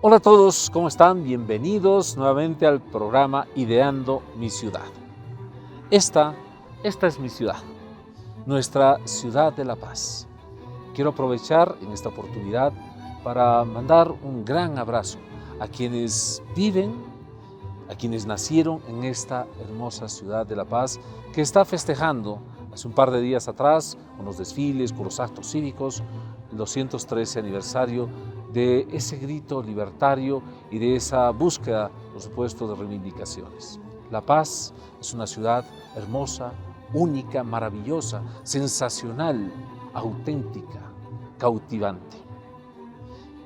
Hola a todos, ¿cómo están? Bienvenidos nuevamente al programa Ideando mi Ciudad. Esta es mi ciudad, nuestra ciudad de La Paz. Quiero aprovechar en esta oportunidad para mandar un gran abrazo a quienes viven, a quienes nacieron en esta hermosa ciudad de La Paz, que está festejando hace un par de días atrás, con los desfiles, con los actos cívicos, el 213 aniversario de ese grito libertario y de esa búsqueda, por supuesto, de reivindicaciones. La Paz es una ciudad hermosa, única, maravillosa, sensacional, auténtica, cautivante.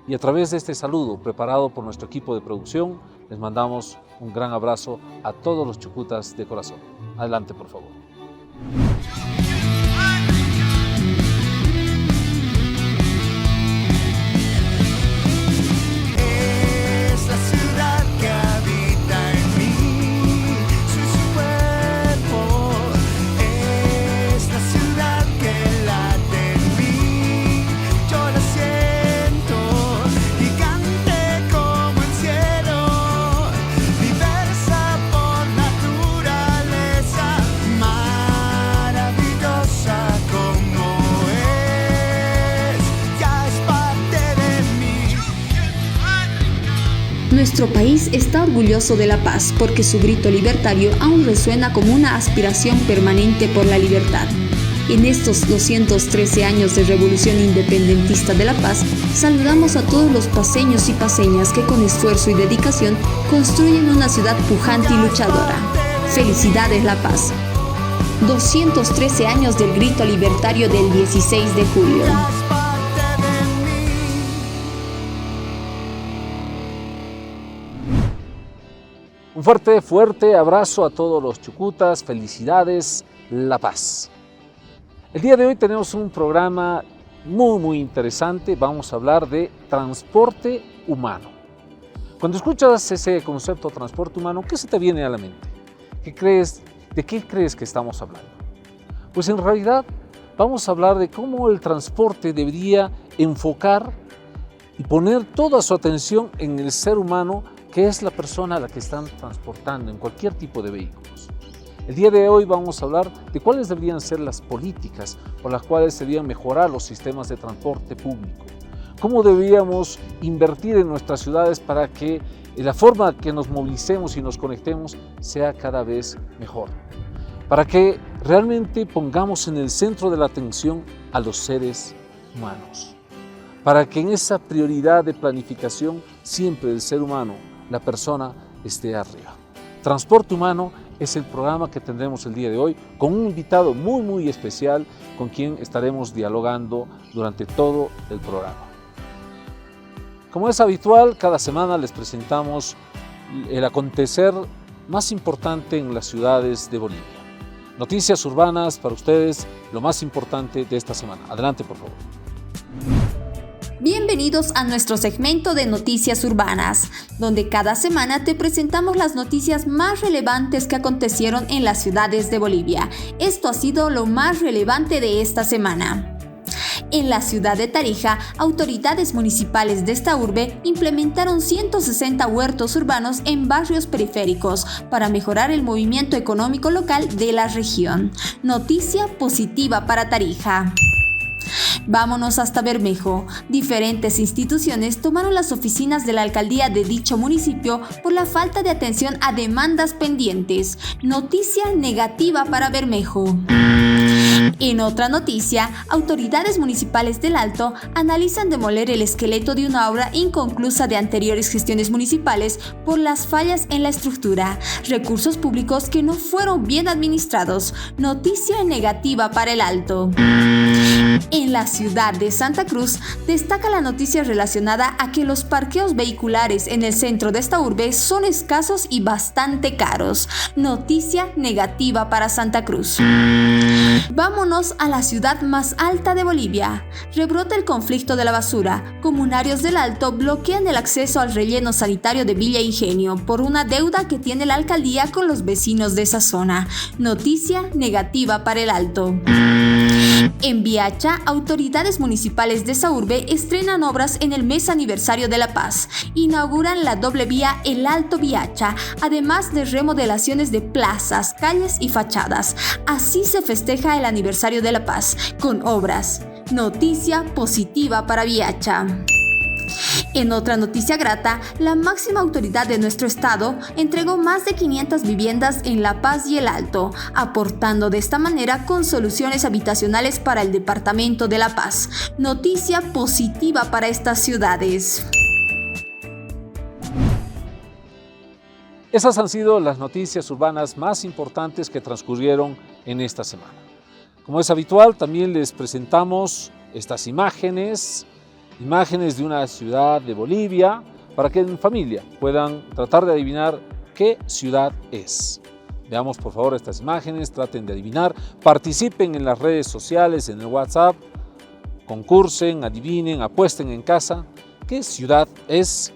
Y a través de este saludo preparado por nuestro equipo de producción, les mandamos un gran abrazo a todos los chucutas de corazón. Adelante, por favor. Nuestro país está orgulloso de La Paz porque su grito libertario aún resuena como una aspiración permanente por la libertad. En estos 213 años de Revolución Independentista de La Paz, saludamos a todos los paceños y paceñas que con esfuerzo y dedicación construyen una ciudad pujante y luchadora. ¡Felicidades, La Paz! 213 años del grito libertario del 16 de julio. Un fuerte abrazo a todos los chucutas, felicidades, La Paz. El día de hoy tenemos un programa muy interesante, vamos a hablar de transporte humano. Cuando escuchas ese concepto de transporte humano, ¿qué se te viene a la mente? ¿De qué crees que estamos hablando? Pues en realidad vamos a hablar de cómo el transporte debería enfocar y poner toda su atención en el ser humano, que es la persona a la que están transportando en cualquier tipo de vehículos. El día de hoy vamos a hablar de cuáles deberían ser las políticas por las cuales se deberían mejorar los sistemas de transporte público. Cómo deberíamos invertir en nuestras ciudades para que la forma que nos movilicemos y nos conectemos sea cada vez mejor. Para que realmente pongamos en el centro de la atención a los seres humanos. Para que en esa prioridad de planificación siempre el ser humano, la persona, esté arriba. Transporte Humano es el programa que tendremos el día de hoy con un invitado muy especial con quien estaremos dialogando durante todo el programa. Como es habitual, cada semana les presentamos el acontecer más importante en las ciudades de Bolivia. Noticias urbanas para ustedes, lo más importante de esta semana. Adelante, por favor. Bienvenidos a nuestro segmento de Noticias Urbanas, donde cada semana te presentamos las noticias más relevantes que acontecieron en las ciudades de Bolivia. Esto ha sido lo más relevante de esta semana. En la ciudad de Tarija, autoridades municipales de esta urbe implementaron 160 huertos urbanos en barrios periféricos para mejorar el movimiento económico local de la región. Noticia positiva para Tarija. Vámonos hasta Bermejo. Diferentes instituciones tomaron las oficinas de la alcaldía de dicho municipio por la falta de atención a demandas pendientes. Noticia negativa para Bermejo. En otra noticia, autoridades municipales del Alto analizan demoler el esqueleto de una obra inconclusa de anteriores gestiones municipales por las fallas en la estructura, recursos públicos que no fueron bien administrados. Noticia negativa para el Alto. En la ciudad de Santa Cruz destaca la noticia relacionada a que los parqueos vehiculares en el centro de esta urbe son escasos y bastante caros. Noticia negativa para Santa Cruz. Vámonos a la ciudad más alta de Bolivia. Rebrota el conflicto de la basura. Comunarios del Alto bloquean el acceso al relleno sanitario de Villa Ingenio por una deuda que tiene la alcaldía con los vecinos de esa zona. Noticia negativa para el Alto. En Viacha, autoridades municipales de esa urbe estrenan obras en el mes aniversario de La Paz. Inauguran la doble vía El Alto Viacha, además de remodelaciones de plazas, calles y fachadas. Así se festeja el aniversario de La Paz, con obras. Noticia positiva para Viacha. En otra noticia grata, la máxima autoridad de nuestro estado entregó más de 500 viviendas en La Paz y El Alto, aportando de esta manera con soluciones habitacionales para el departamento de La Paz. Noticia positiva para estas ciudades. Esas han sido las noticias urbanas más importantes que transcurrieron en esta semana. Como es habitual, también les presentamos estas imágenes de una ciudad de Bolivia, para que en familia puedan tratar de adivinar qué ciudad es. Veamos por favor estas imágenes, traten de adivinar, participen en las redes sociales, en el WhatsApp, concursen, adivinen, apuesten en casa. ¿Qué ciudad es?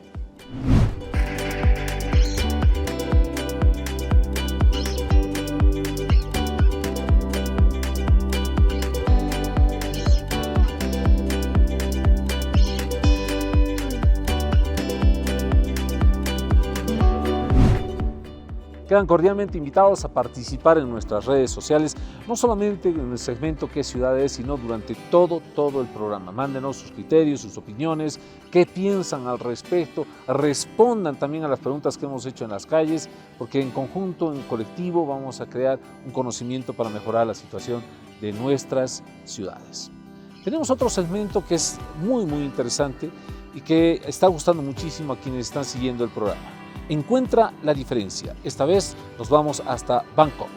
Quedan cordialmente invitados a participar en nuestras redes sociales, no solamente en el segmento ¿Qué ciudad es?, sino durante todo el programa. Mándenos sus criterios, sus opiniones, qué piensan al respecto, respondan también a las preguntas que hemos hecho en las calles, porque en conjunto, en colectivo, vamos a crear un conocimiento para mejorar la situación de nuestras ciudades. Tenemos otro segmento que es muy interesante y que está gustando muchísimo a quienes están siguiendo el programa. Encuentra la diferencia. Esta vez nos vamos hasta Bangkok.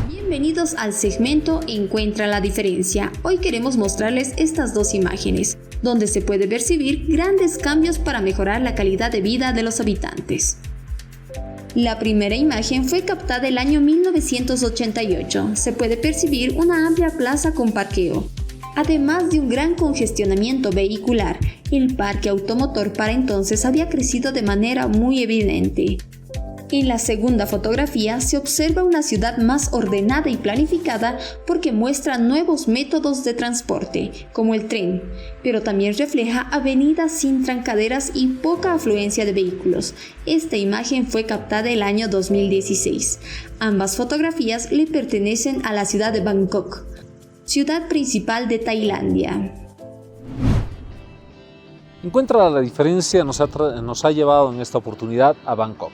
Bienvenidos al segmento Encuentra la diferencia. Hoy queremos mostrarles estas dos imágenes, donde se puede percibir grandes cambios para mejorar la calidad de vida de los habitantes. La primera imagen fue captada el año 1988. Se puede percibir una amplia plaza con parqueo, además de un gran congestionamiento vehicular. El parque automotor para entonces había crecido de manera muy evidente. En la segunda fotografía se observa una ciudad más ordenada y planificada porque muestra nuevos métodos de transporte, como el tren, pero también refleja avenidas sin trancaderas y poca afluencia de vehículos. Esta imagen fue captada el año 2016. Ambas fotografías le pertenecen a la ciudad de Bangkok, ciudad principal de Tailandia. Encuentra la diferencia nos ha llevado en esta oportunidad a Bangkok.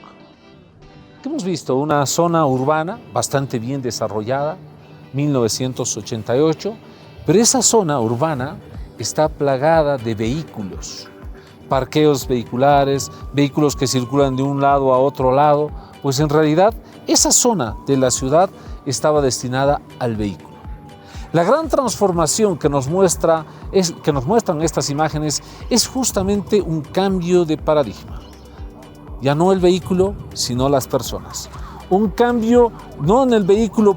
¿Qué hemos visto? Una zona urbana bastante bien desarrollada, 1988, pero esa zona urbana está plagada de vehículos, parqueos vehiculares, vehículos que circulan de un lado a otro lado, pues en realidad esa zona de la ciudad estaba destinada al vehículo. La gran transformación que nos muestran estas imágenes es justamente un cambio de paradigma. Ya no el vehículo, sino las personas. Un cambio no en el vehículo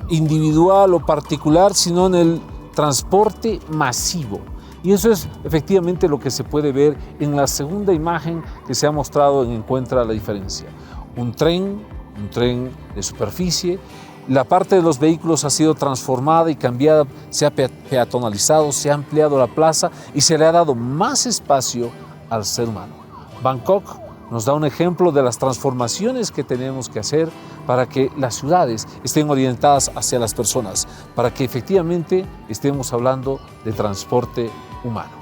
individual o particular, sino en el transporte masivo. Y eso es efectivamente lo que se puede ver en la segunda imagen que se ha mostrado en Encuentra la diferencia. Un tren de superficie. La parte de los vehículos ha sido transformada y cambiada, se ha peatonalizado, se ha ampliado la plaza y se le ha dado más espacio al ser humano. Bangkok nos da un ejemplo de las transformaciones que tenemos que hacer para que las ciudades estén orientadas hacia las personas, para que efectivamente estemos hablando de transporte humano.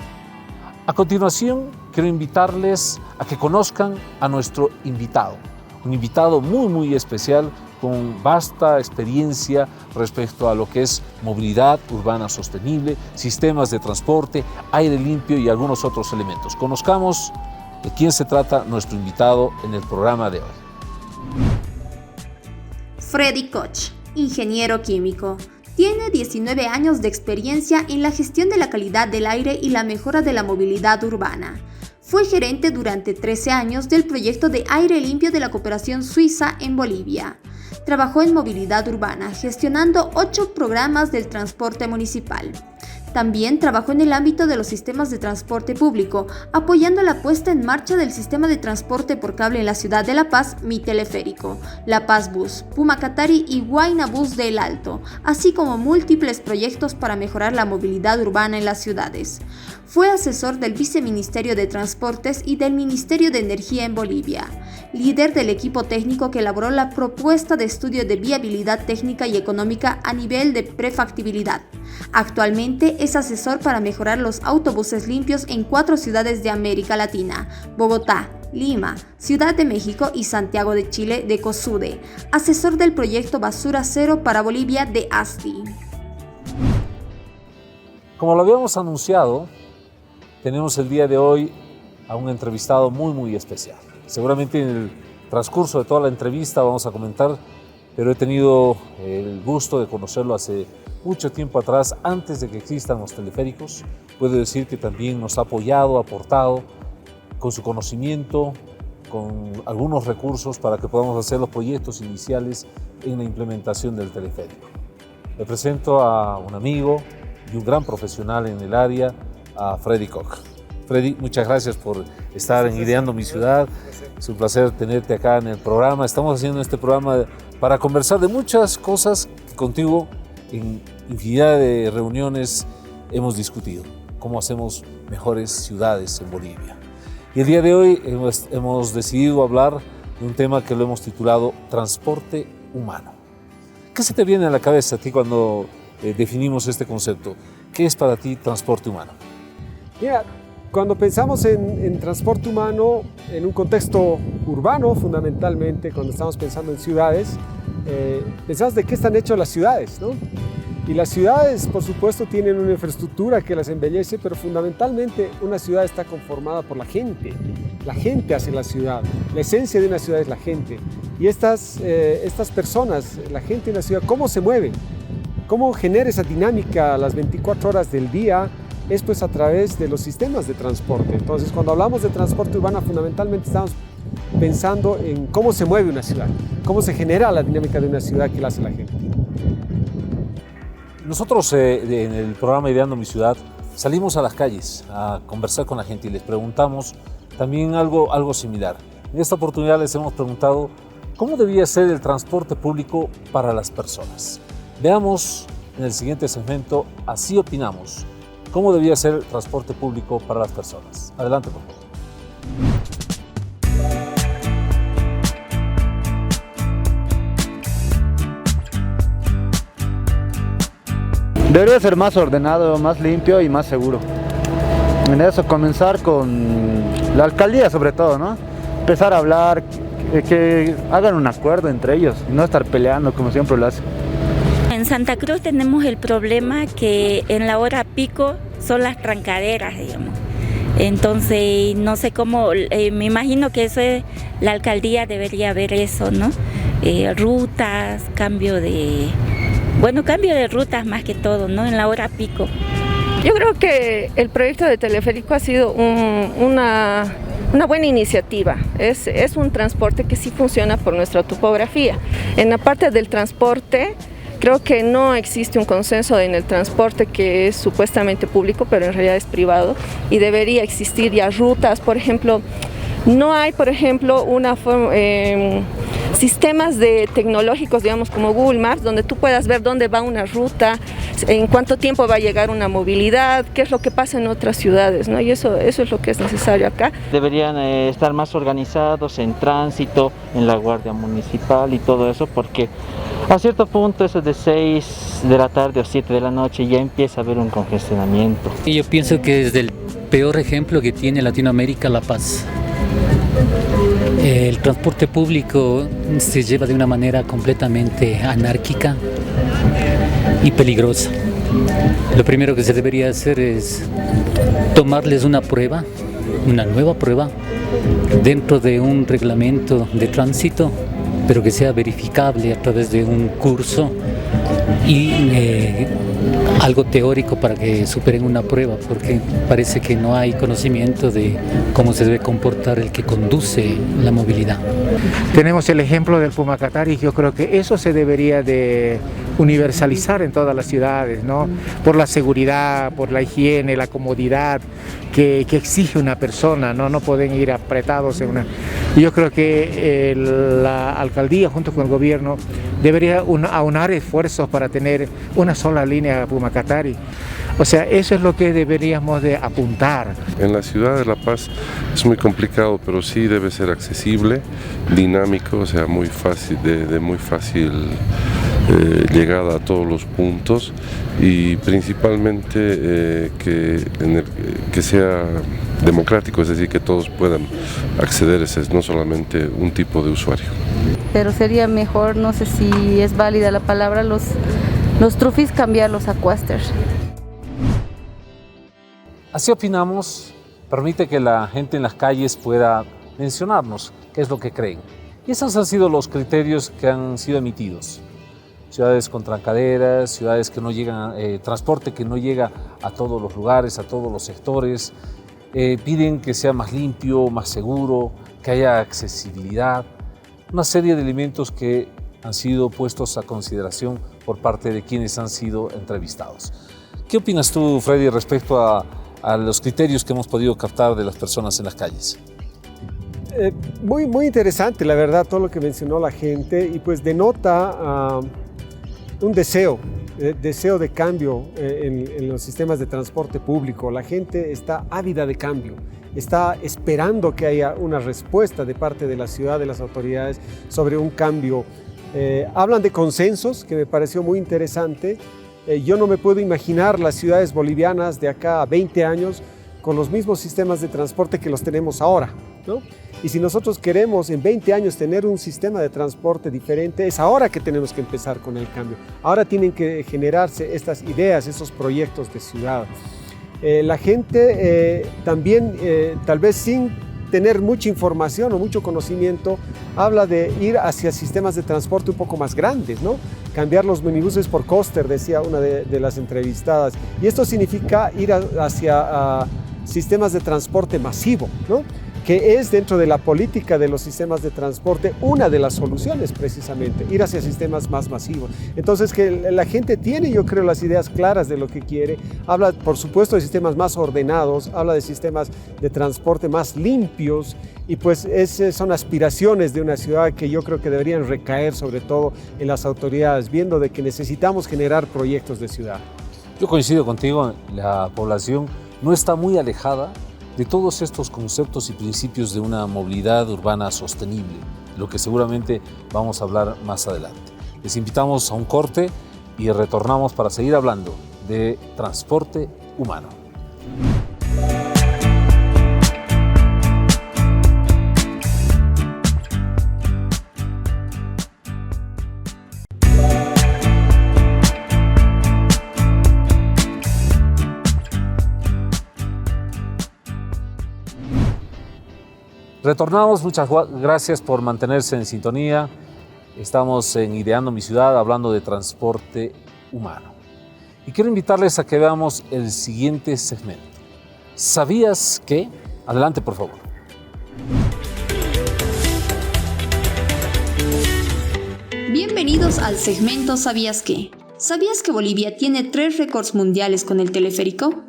A continuación, quiero invitarles a que conozcan a nuestro invitado, un invitado muy especial, con vasta experiencia respecto a lo que es movilidad urbana sostenible, sistemas de transporte, aire limpio y algunos otros elementos. Conozcamos de quién se trata nuestro invitado en el programa de hoy. Freddy Koch, ingeniero químico. Tiene 19 años de experiencia en la gestión de la calidad del aire y la mejora de la movilidad urbana. Fue gerente durante 13 años del proyecto de aire limpio de la Cooperación Suiza en Bolivia. Trabajó en movilidad urbana, gestionando 8 programas del transporte municipal. También trabajó en el ámbito de los sistemas de transporte público, apoyando la puesta en marcha del sistema de transporte por cable en la ciudad de La Paz, Mi Teleférico, La Paz Bus, Pumacatari y Huayna Bus del Alto, así como múltiples proyectos para mejorar la movilidad urbana en las ciudades. Fue asesor del Viceministerio de Transportes y del Ministerio de Energía en Bolivia, líder del equipo técnico que elaboró la propuesta de estudio de viabilidad técnica y económica a nivel de prefactibilidad. Actualmente es asesor para mejorar los autobuses limpios en 4 ciudades de América Latina: Bogotá, Lima, Ciudad de México y Santiago de Chile de COSUDE, asesor del proyecto Basura Cero para Bolivia de ASTI. Como lo habíamos anunciado, tenemos el día de hoy a un entrevistado muy especial. Seguramente en el transcurso de toda la entrevista vamos a comentar, pero he tenido el gusto de conocerlo hace mucho tiempo atrás, antes de que existan los teleféricos. Puedo decir que también nos ha apoyado, aportado con su conocimiento, con algunos recursos para que podamos hacer los proyectos iniciales en la implementación del teleférico. Le presento a un amigo y un gran profesional en el área, a Freddy Koch. Freddy, muchas gracias por estar en Ideando Mi Ciudad. Es un placer tenerte acá en el programa. Estamos haciendo este programa para conversar de muchas cosas que contigo en infinidad de reuniones hemos discutido. Cómo hacemos mejores ciudades en Bolivia. Y el día de hoy hemos decidido hablar de un tema que lo hemos titulado Transporte Humano. ¿Qué se te viene a la cabeza a ti cuando definimos este concepto? ¿Qué es para ti transporte humano? Mira, cuando pensamos en transporte humano en un contexto urbano, fundamentalmente, cuando estamos pensando en ciudades, pensamos de qué están hechas las ciudades, ¿no? Y las ciudades, por supuesto, tienen una infraestructura que las embellece, pero fundamentalmente una ciudad está conformada por la gente. La gente hace la ciudad. La esencia de una ciudad es la gente. Y estas personas, la gente en la ciudad, ¿cómo se mueve? ¿Cómo genera esa dinámica las 24 horas del día? Es pues a través de los sistemas de transporte. Entonces, cuando hablamos de transporte urbano, fundamentalmente estamos pensando en cómo se mueve una ciudad, cómo se genera la dinámica de una ciudad que la hace la gente. Nosotros en el programa Ideando Mi Ciudad salimos a las calles a conversar con la gente y les preguntamos también algo similar. En esta oportunidad les hemos preguntado cómo debía ser el transporte público para las personas. Veamos en el siguiente segmento, así opinamos. ¿Cómo debía ser el transporte público para las personas? Adelante, por favor. Debería ser más ordenado, más limpio y más seguro. En eso comenzar con la alcaldía sobre todo, ¿no? Empezar a hablar, que hagan un acuerdo entre ellos, no estar peleando como siempre lo hacen. En Santa Cruz tenemos el problema que en la hora pico son las trancaderas, digamos. Entonces, no sé cómo, me imagino que eso es, la alcaldía debería ver eso, ¿no? Rutas, cambio de rutas más que todo, ¿no? En la hora pico. Yo creo que el proyecto de teleférico ha sido una buena iniciativa. Es un transporte que sí funciona por nuestra topografía. En la parte del transporte, creo que no existe un consenso en el transporte que es supuestamente público, pero en realidad es privado, y debería existir ya rutas, por ejemplo. No hay, por ejemplo, sistemas tecnológicos, digamos, como Google Maps, donde tú puedas ver dónde va una ruta, en cuánto tiempo va a llegar una movilidad, qué es lo que pasa en otras ciudades, ¿no? Y eso es lo que es necesario acá. Deberían estar más organizados en tránsito, en la Guardia Municipal y todo eso, porque a cierto punto, eso de 6 de la tarde o 7 de la noche, ya empieza a haber un congestionamiento. Y yo pienso que es el peor ejemplo que tiene Latinoamérica La Paz. El transporte público se lleva de una manera completamente anárquica y peligrosa. Lo primero que se debería hacer es tomarles una nueva prueba, dentro de un reglamento de tránsito, pero que sea verificable a través de un curso y algo teórico para que superen una prueba, porque parece que no hay conocimiento de cómo se debe comportar el que conduce la movilidad. Tenemos el ejemplo del Pumacatari, yo creo que eso se debería de universalizar en todas las ciudades, ¿no? Por la seguridad, por la higiene, la comodidad que exige una persona, ¿no? No pueden ir apretados en una... Yo creo que la alcaldía junto con el gobierno debería aunar esfuerzos para tener una sola línea Pumacatari. O sea, eso es lo que deberíamos de apuntar. En la ciudad de La Paz es muy complicado, pero sí debe ser accesible, dinámico, o sea, muy fácil, de muy fácil llegada a todos los puntos y principalmente que sea democrático, es decir, que todos puedan acceder, no solamente un tipo de usuario. Pero sería mejor, no sé si es válida la palabra, los trufis cambiarlos a quasters. Así opinamos, permite que la gente en las calles pueda mencionarnos qué es lo que creen. Y esos han sido los criterios que han sido emitidos. Ciudades con trancaderas, ciudades que no llegan, transporte que no llega a todos los lugares, a todos los sectores. Piden que sea más limpio, más seguro, que haya accesibilidad. Una serie de elementos que han sido puestos a consideración por parte de quienes han sido entrevistados. ¿Qué opinas tú, Freddy, respecto a los criterios que hemos podido captar de las personas en las calles? Muy interesante, la verdad, todo lo que mencionó la gente y pues denota un deseo de cambio en los sistemas de transporte público. La gente está ávida de cambio, está esperando que haya una respuesta de parte de la ciudad, de las autoridades, sobre un cambio. Hablan de consensos, que me pareció muy interesante. Yo no me puedo imaginar las ciudades bolivianas de acá a 20 años con los mismos sistemas de transporte que los tenemos ahora, ¿no? Y si nosotros queremos en 20 años tener un sistema de transporte diferente, es ahora que tenemos que empezar con el cambio. Ahora tienen que generarse estas ideas, estos proyectos de ciudad. La gente también, tal vez sin tener mucha información o mucho conocimiento, habla de ir hacia sistemas de transporte un poco más grandes, ¿no? Cambiar los minibuses por coaster, decía una de las entrevistadas. Y esto significa ir hacia sistemas de transporte masivo, ¿no? Que es dentro de la política de los sistemas de transporte una de las soluciones precisamente, ir hacia sistemas más masivos. Entonces que la gente tiene, yo creo, las ideas claras de lo que quiere, habla por supuesto de sistemas más ordenados, habla de sistemas de transporte más limpios y pues son aspiraciones de una ciudad que yo creo que deberían recaer sobre todo en las autoridades, viendo de que necesitamos generar proyectos de ciudad. Yo coincido contigo, la población no está muy alejada de todos estos conceptos y principios de una movilidad urbana sostenible, lo que seguramente vamos a hablar más adelante. Les invitamos a un corte y retornamos para seguir hablando de transporte humano. Retornamos, muchas gracias por mantenerse en sintonía. Estamos en Ideando mi Ciudad, hablando de transporte humano. Y quiero invitarles a que veamos el siguiente segmento. ¿Sabías que? Adelante, por favor. Bienvenidos al segmento ¿Sabías qué? ¿Sabías que Bolivia tiene 3 récords mundiales con el teleférico?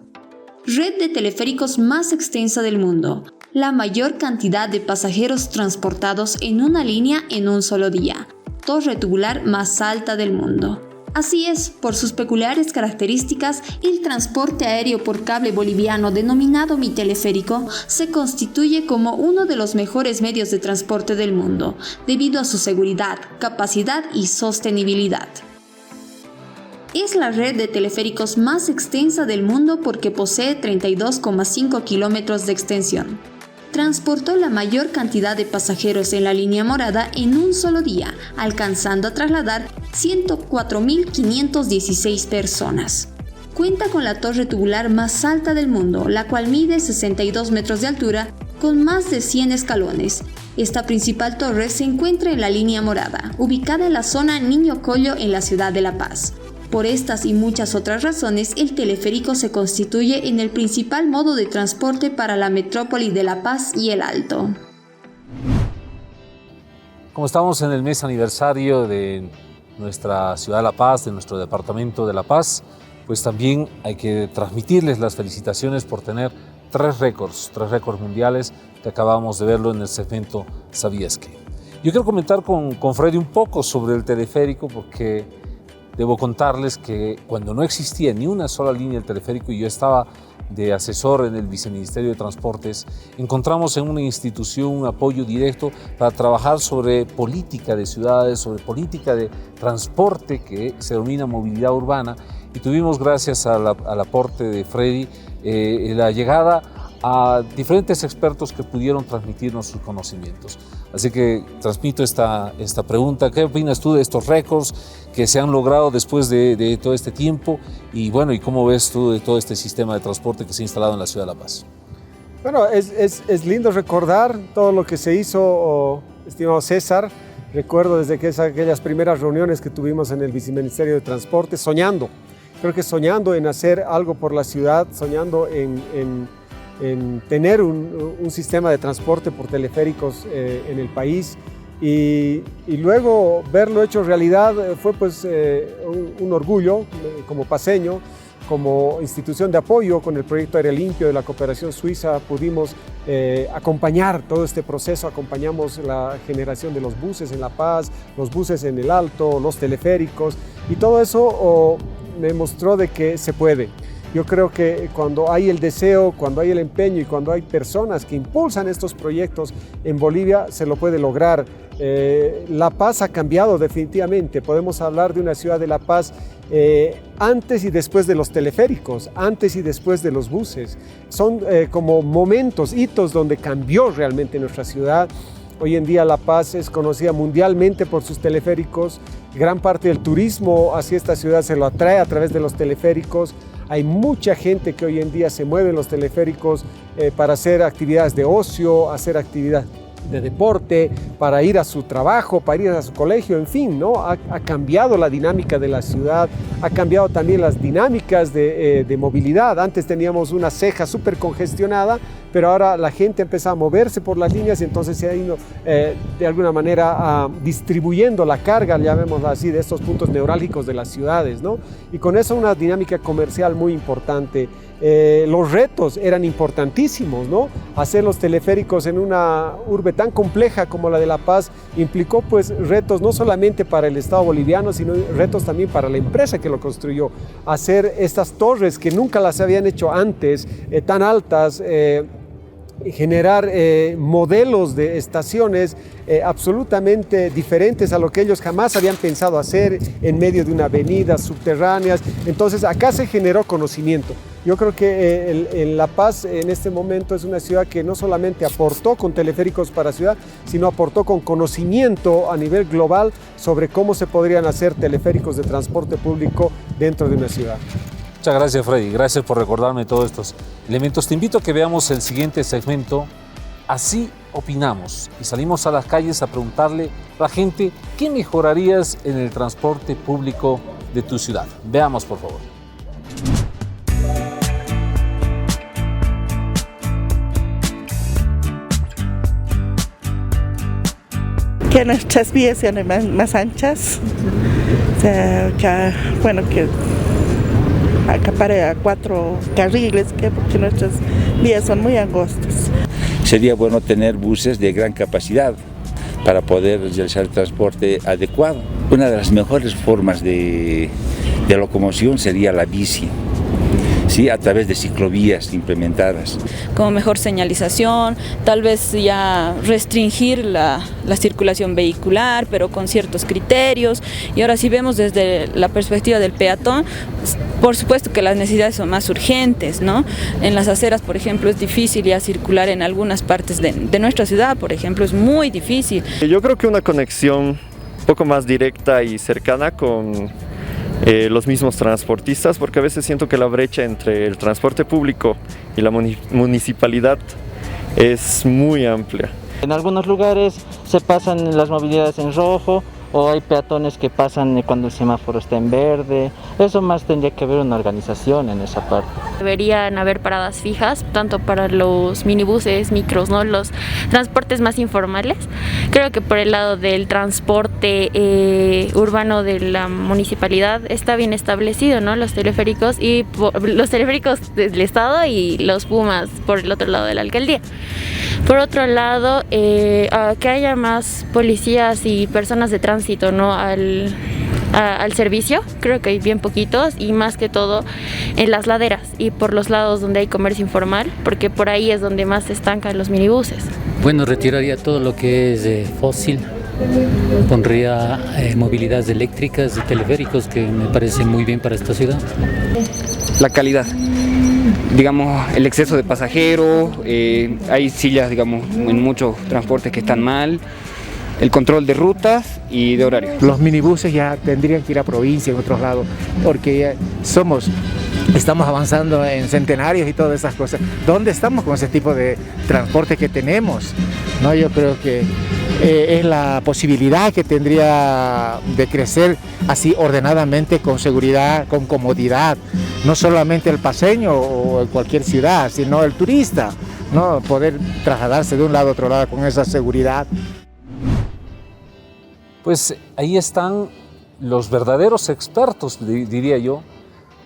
Red de teleféricos más extensa del mundo. La mayor cantidad de pasajeros transportados en una línea en un solo día. Torre tubular más alta del mundo. Así es, por sus peculiares características, el transporte aéreo por cable boliviano denominado Mi Teleférico se constituye como uno de los mejores medios de transporte del mundo, debido a su seguridad, capacidad y sostenibilidad. Es la red de teleféricos más extensa del mundo porque posee 32,5 kilómetros de extensión. Transportó la mayor cantidad de pasajeros en la línea morada en un solo día, alcanzando a trasladar 104.516 personas. Cuenta con la torre tubular más alta del mundo, la cual mide 62 metros de altura con más de 100 escalones. Esta principal torre se encuentra en la línea morada, ubicada en la zona Niño Collo en la ciudad de La Paz. Por estas y muchas otras razones, el teleférico se constituye en el principal modo de transporte para la metrópoli de La Paz y el Alto. Como estamos en el mes aniversario de nuestra ciudad de La Paz, de nuestro departamento de La Paz, pues también hay que transmitirles las felicitaciones por tener tres récords mundiales que acabamos de verlo en el segmento ¿Sabías qué? Yo quiero comentar con Freddy un poco sobre el teleférico porque debo contarles que cuando no existía ni una sola línea del teleférico y yo estaba de asesor en el Viceministerio de Transportes, encontramos en una institución un apoyo directo para trabajar sobre política de ciudades, sobre política de transporte que se denomina movilidad urbana, y tuvimos, gracias al aporte de Freddy, la llegada a diferentes expertos que pudieron transmitirnos sus conocimientos. Así que transmito esta pregunta: ¿qué opinas tú de estos récords que se han logrado después de todo este tiempo? Y bueno, ¿y cómo ves tú de todo este sistema de transporte que se ha instalado en la ciudad de La Paz? Bueno, es lindo recordar todo lo que se hizo, estimado César. Recuerdo desde que aquellas primeras reuniones que tuvimos en el Viceministerio de Transporte, soñando, creo que soñando en hacer algo por la ciudad, soñando en tener un sistema de transporte por teleféricos en el país, y luego verlo hecho realidad fue pues un orgullo como paceño, como institución de apoyo con el proyecto Aire Limpio de la cooperación suiza. Pudimos acompañar todo este proceso, acompañamos la generación de los buses en La Paz, los buses en el Alto, los teleféricos, y todo eso me mostró de que se puede. Yo creo que cuando hay el deseo, cuando hay el empeño y cuando hay personas que impulsan estos proyectos en Bolivia, se lo puede lograr. La Paz ha cambiado definitivamente. Podemos hablar de una ciudad de La Paz antes y después de los teleféricos, antes y después de los buses. Son como momentos, hitos donde cambió realmente nuestra ciudad. Hoy en día La Paz es conocida mundialmente por sus teleféricos. Gran parte del turismo hacia esta ciudad se lo atrae a través de los teleféricos. Hay mucha gente que hoy en día se mueve en los teleféricos para hacer actividades de ocio, hacer actividad de deporte, para ir a su trabajo, para ir a su colegio, en fin, ¿no? Ha cambiado la dinámica de la ciudad, ha cambiado también las dinámicas de movilidad. Antes teníamos una ceja súper congestionada, pero ahora la gente empieza a moverse por las líneas y entonces se ha ido de alguna manera distribuyendo la carga, llamémosla así, de estos puntos neurálgicos de las ciudades, ¿no? Y con eso una dinámica comercial muy importante. Los retos eran importantísimos, ¿no? Hacer los teleféricos en una urbe tan compleja como la de La Paz implicó pues retos no solamente para el Estado boliviano, sino retos también para la empresa que lo construyó. Hacer estas torres que nunca las habían hecho antes, tan altas, generar modelos de estaciones absolutamente diferentes a lo que ellos jamás habían pensado hacer en medio de una avenida, subterráneas. Entonces acá se generó conocimiento. Yo creo que en La Paz en este momento es una ciudad que no solamente aportó con teleféricos para ciudad, sino aportó con conocimiento a nivel global sobre cómo se podrían hacer teleféricos de transporte público dentro de una ciudad. Muchas gracias, Freddy. Gracias por recordarme todos estos elementos. Te invito a que veamos el siguiente segmento. Así opinamos, y salimos a las calles a preguntarle a la gente qué mejorarías en el transporte público de tu ciudad. Veamos, por favor. Que nuestras vías sean más anchas, o sea, que acapare a 4 carriles, porque nuestras vías son muy angostas. Sería bueno tener buses de gran capacidad para poder realizar el transporte adecuado. Una de las mejores formas de locomoción sería la bici, ¿sí? A través de ciclovías implementadas. Como mejor señalización, tal vez ya restringir la circulación vehicular, pero con ciertos criterios. Y ahora si vemos desde la perspectiva del peatón, por supuesto que las necesidades son más urgentes, ¿no? En las aceras, por ejemplo, es difícil ya circular en algunas partes de nuestra ciudad, por ejemplo, es muy difícil. Yo creo que una conexión un poco más directa y cercana con los mismos transportistas, porque a veces siento que la brecha entre el transporte público y la municipalidad es muy amplia. En algunos lugares se pasan las movilidades en rojo o hay peatones que pasan cuando el semáforo está en verde. Eso más tendría que haber una organización en esa parte. Deberían haber paradas fijas, tanto para los minibuses, micros, ¿no? Los transportes más informales. Creo que por el lado del transporte urbano de la municipalidad está bien establecido, ¿no? Los teleféricos del Estado y los Pumas por el otro lado de la alcaldía. Por otro lado, que haya más policías y personas de tránsito, ¿no? al servicio, creo que hay bien poquitos, y más que todo en las laderas y por los lados donde hay comercio informal, porque por ahí es donde más se estancan los minibuses. Bueno, retiraría todo lo que es fósil, pondría movilidades eléctricas y teleféricos, que me parece muy bien para esta ciudad. La calidad, digamos, el exceso de pasajeros, hay sillas, digamos, en muchos transportes que están mal, el control de rutas y de horarios. Los minibuses ya tendrían que ir a provincia, en otros lados, porque estamos avanzando en centenarios y todas esas cosas. ¿Dónde estamos con ese tipo de transporte que tenemos? ¿No? Yo creo que es la posibilidad que tendría de crecer así ordenadamente, con seguridad, con comodidad. No solamente el paseño o en cualquier ciudad, sino el turista, ¿no? Poder trasladarse de un lado a otro lado con esa seguridad. Pues ahí están los verdaderos expertos, diría yo,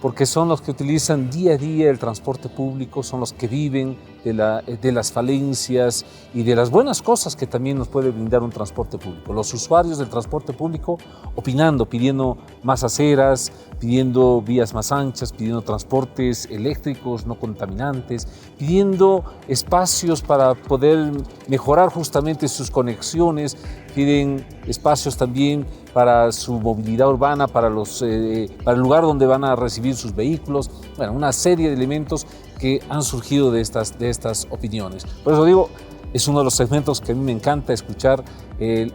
porque son los que utilizan día a día el transporte público, son los que viven de las falencias y de las buenas cosas que también nos puede brindar un transporte público. Los usuarios del transporte público opinando, pidiendo más aceras, pidiendo vías más anchas, pidiendo transportes eléctricos no contaminantes, pidiendo espacios para poder mejorar justamente sus conexiones, piden espacios también para su movilidad urbana, para el lugar donde van a recibir sus vehículos. Bueno, una serie de elementos que han surgido de estas opiniones. Por eso digo, es uno de los segmentos que a mí me encanta escuchar,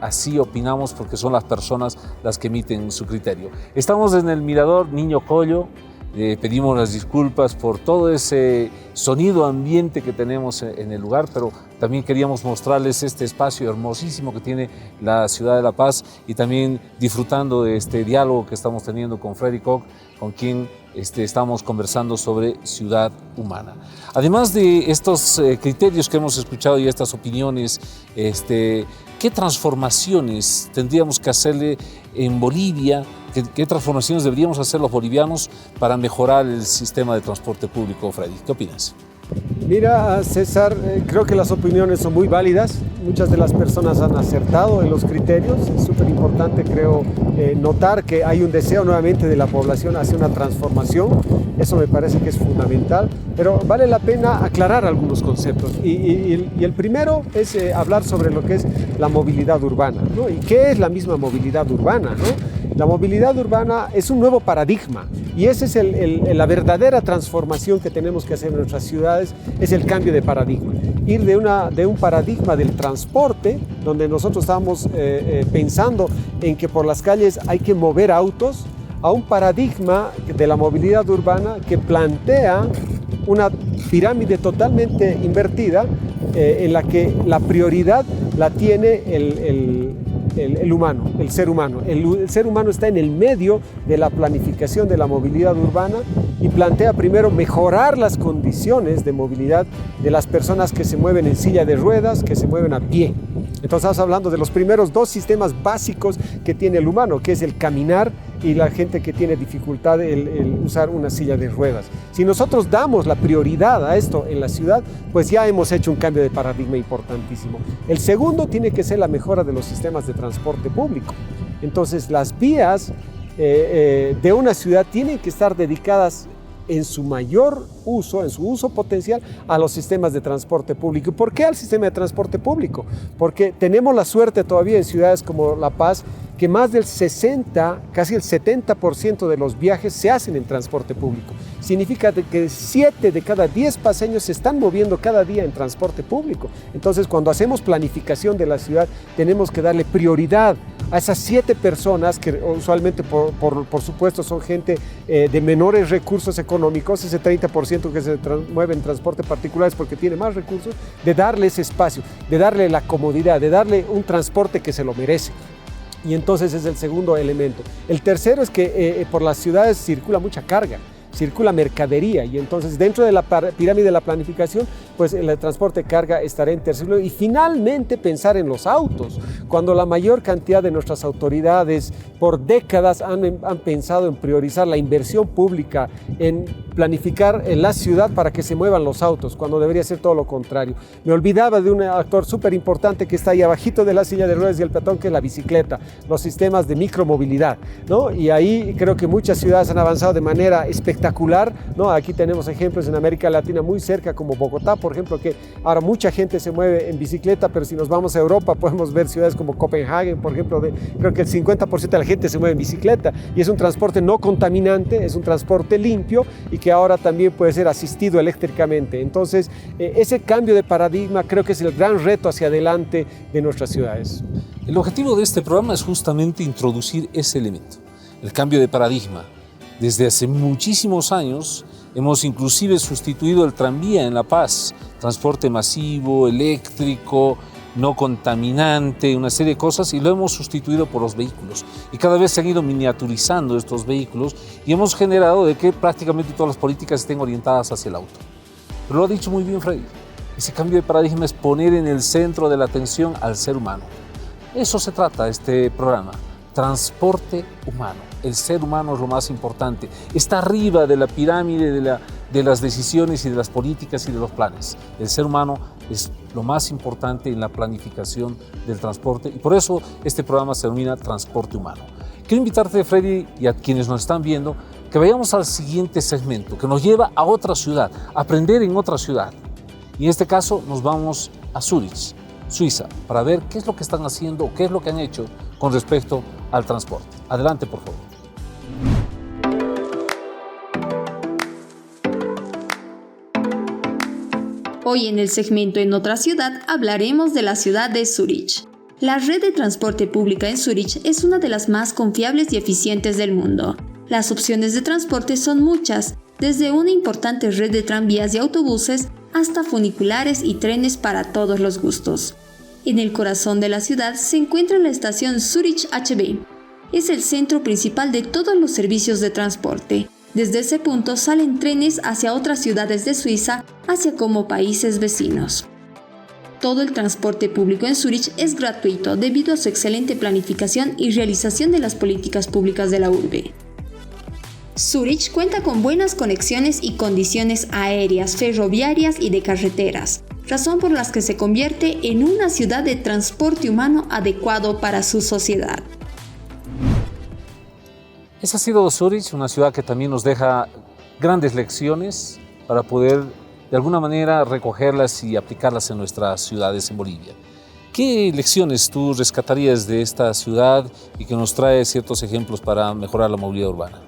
así opinamos, porque son las personas las que emiten su criterio. Estamos en el Mirador Niño Collo. Pedimos las disculpas por todo ese sonido ambiente que tenemos en el lugar, pero también queríamos mostrarles este espacio hermosísimo que tiene la ciudad de La Paz, y también disfrutando de este diálogo que estamos teniendo con Freddy Koch, con quien estamos conversando sobre ciudad humana. Además de estos criterios que hemos escuchado y estas opiniones, ¿qué transformaciones tendríamos que hacerle en Bolivia? ¿Qué transformaciones deberíamos hacer los bolivianos para mejorar el sistema de transporte público, Freddy? ¿Qué opinas? Mira, César, creo que las opiniones son muy válidas. Muchas de las personas han acertado en los criterios. Es súper importante, creo, notar que hay un deseo nuevamente de la población hacia una transformación. Eso me parece que es fundamental, pero vale la pena aclarar algunos conceptos. Y el primero es hablar sobre lo que es la movilidad urbana, ¿no? ¿Y qué es la misma movilidad urbana, ¿no? La movilidad urbana es un nuevo paradigma, y esa es la verdadera transformación que tenemos que hacer en nuestras ciudades, es el cambio de paradigma. Ir de un paradigma del transporte, donde nosotros estamos pensando en que por las calles hay que mover autos, a un paradigma de la movilidad urbana que plantea una pirámide totalmente invertida, en la que la prioridad la tiene el humano, el ser humano. El ser humano está en el medio de la planificación de la movilidad urbana y plantea primero mejorar las condiciones de movilidad de las personas que se mueven en silla de ruedas, que se mueven a pie. Entonces estamos hablando de los primeros dos sistemas básicos que tiene el humano, que es el caminar y la gente que tiene dificultad el usar una silla de ruedas. Si nosotros damos la prioridad a esto en la ciudad, pues ya hemos hecho un cambio de paradigma importantísimo. El segundo tiene que ser la mejora de los sistemas de transporte público. Entonces las vías de una ciudad tienen que estar dedicadas en su mayor uso, en su uso potencial, a los sistemas de transporte público. ¿Por qué al sistema de transporte público? Porque tenemos la suerte todavía en ciudades como La Paz, que más del 60, casi el 70% de los viajes se hacen en transporte público. Significa que 7 de cada 10 paseños se están moviendo cada día en transporte público. Entonces, cuando hacemos planificación de la ciudad, tenemos que darle prioridad a esas 7 personas, que usualmente, por supuesto, son gente de menores recursos económicos, ese 30% que se mueve en transporte particular es porque tiene más recursos, de darle ese espacio, de darle la comodidad, de darle un transporte que se lo merece. Y entonces es el segundo elemento. El tercero es que por las ciudades circula mucha carga, circula mercadería, y entonces dentro de la pirámide de la planificación, pues el transporte de carga estará en tercer lugar. Y finalmente pensar en los autos, cuando la mayor cantidad de nuestras autoridades por décadas han pensado en priorizar la inversión pública, en planificar en la ciudad para que se muevan los autos, cuando debería ser todo lo contrario. Me olvidaba de un actor súper importante que está ahí abajito de la silla de ruedas y el peatón, que es la bicicleta, los sistemas de micromovilidad, ¿no? Y ahí creo que muchas ciudades han avanzado de manera espectacular, ¿no? Aquí tenemos ejemplos en América Latina muy cerca, como Bogotá, por ejemplo, que ahora mucha gente se mueve en bicicleta, pero si nos vamos a Europa podemos ver ciudades como Copenhague, por ejemplo, creo que el 50% de la gente se mueve en bicicleta, y es un transporte no contaminante, es un transporte limpio y que ahora también puede ser asistido eléctricamente. Entonces, ese cambio de paradigma creo que es el gran reto hacia adelante de nuestras ciudades. El objetivo de este programa es justamente introducir ese elemento, el cambio de paradigma. Desde hace muchísimos años hemos inclusive sustituido el tranvía en La Paz, transporte masivo, eléctrico, no contaminante, una serie de cosas, y lo hemos sustituido por los vehículos. Y cada vez se han ido miniaturizando estos vehículos y hemos generado de que prácticamente todas las políticas estén orientadas hacia el auto. Pero lo ha dicho muy bien Freddy, ese cambio de paradigma es poner en el centro de la atención al ser humano. Eso se trata este programa, transporte humano. El ser humano es lo más importante, está arriba de la pirámide de las decisiones y de las políticas y de los planes. El ser humano es lo más importante en la planificación del transporte, y por eso este programa se denomina Transporte Humano. Quiero invitarte, Freddy, y a quienes nos están viendo, que vayamos al siguiente segmento, que nos lleva a otra ciudad, a aprender en otra ciudad. Y en este caso nos vamos a Zúrich, Suiza, para ver qué es lo que están haciendo, qué es lo que han hecho con respecto al transporte. Adelante, por favor. Hoy en el segmento En otra ciudad hablaremos de la ciudad de Zúrich. La red de transporte pública en Zúrich es una de las más confiables y eficientes del mundo. Las opciones de transporte son muchas, desde una importante red de tranvías y autobuses hasta funiculares y trenes para todos los gustos. En el corazón de la ciudad se encuentra la estación Zurich HB. Es el centro principal de todos los servicios de transporte. Desde ese punto salen trenes hacia otras ciudades de Suiza, hacia como países vecinos. Todo el transporte público en Zúrich es gratuito debido a su excelente planificación y realización de las políticas públicas de la urbe. Zúrich cuenta con buenas conexiones y condiciones aéreas, ferroviarias y de carreteras, razón por las que se convierte en una ciudad de transporte humano adecuado para su sociedad. Esa ha sido Zúrich, una ciudad que también nos deja grandes lecciones para poder de alguna manera recogerlas y aplicarlas en nuestras ciudades en Bolivia. ¿Qué lecciones tú rescatarías de esta ciudad y que nos trae ciertos ejemplos para mejorar la movilidad urbana?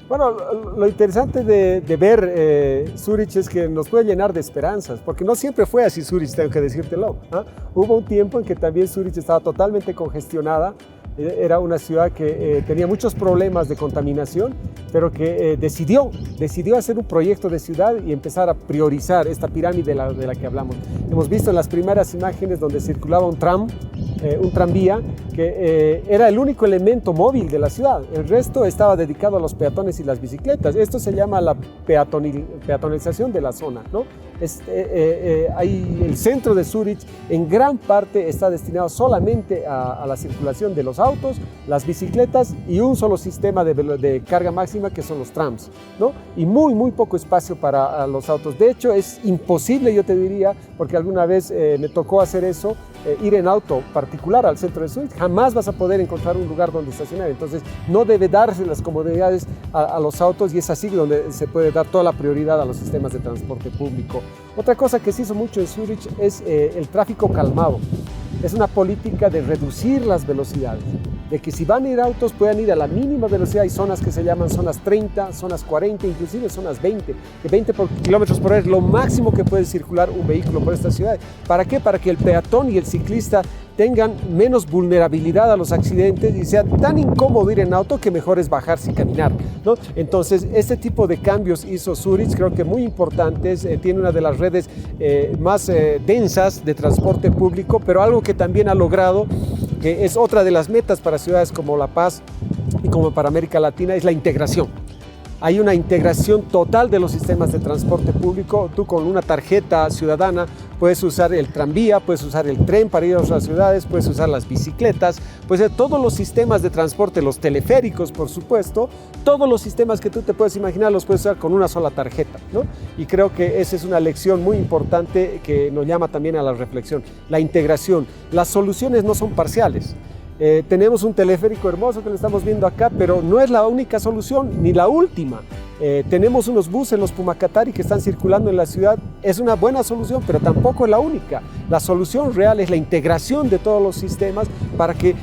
Bueno, lo interesante de ver Zúrich es que nos puede llenar de esperanzas, porque no siempre fue así Zúrich, tengo que decírtelo, ¿eh? Hubo un tiempo en que también Zúrich estaba totalmente congestionada. Era una ciudad que tenía muchos problemas de contaminación, pero que decidió hacer un proyecto de ciudad y empezar a priorizar esta pirámide de la que hablamos. Hemos visto en las primeras imágenes donde circulaba un tranvía, que era el único elemento móvil de la ciudad. El resto estaba dedicado a los peatones y las bicicletas. Esto se llama la peatonalización de la zona, ¿no? El centro de Zúrich en gran parte está destinado solamente a la circulación de los autos, las bicicletas y un solo sistema de carga máxima, que son los trams, ¿no? Y muy poco espacio para los autos. De hecho, es imposible, yo te diría, porque alguna vez me tocó hacer eso, ir en auto particular al centro de Zúrich. Jamás vas a poder encontrar un lugar donde estacionar. Entonces, no debe darse las comodidades a los autos, y es así donde se puede dar toda la prioridad a los sistemas de transporte público. Otra cosa que se hizo mucho en Zúrich es el tráfico calmado. Es una política de reducir las velocidades, de que si van a ir autos puedan ir a la mínima velocidad. Hay zonas que se llaman zonas 30, zonas 40, inclusive zonas 20, que 20 kilómetros por hora es lo máximo que puede circular un vehículo por esta ciudad. ¿Para qué? Para que el peatón y el ciclista tengan menos vulnerabilidad a los accidentes y sea tan incómodo ir en auto que mejor es bajarse y caminar, ¿no? Entonces, este tipo de cambios hizo Zúrich, creo que muy importantes. Tiene una de las redes más densas de transporte público, pero algo que también ha logrado que es otra de las metas para ciudades como La Paz y como para América Latina, es la integración. Hay una integración total de los sistemas de transporte público. Tú con una tarjeta ciudadana puedes usar el tranvía, puedes usar el tren para ir a otras ciudades, puedes usar las bicicletas, puedes todos los sistemas de transporte, los teleféricos, por supuesto, todos los sistemas que tú te puedes imaginar los puedes usar con una sola tarjeta, ¿no? Y creo que esa es una lección muy importante que nos llama también a la reflexión. La integración, las soluciones no son parciales. Tenemos un teleférico hermoso que lo estamos viendo acá, pero no es la única solución ni la última. Tenemos unos buses, los Pumacatari, que están circulando en la ciudad. Es una buena solución, pero tampoco es la única. La solución real es la integración de todos los sistemas para que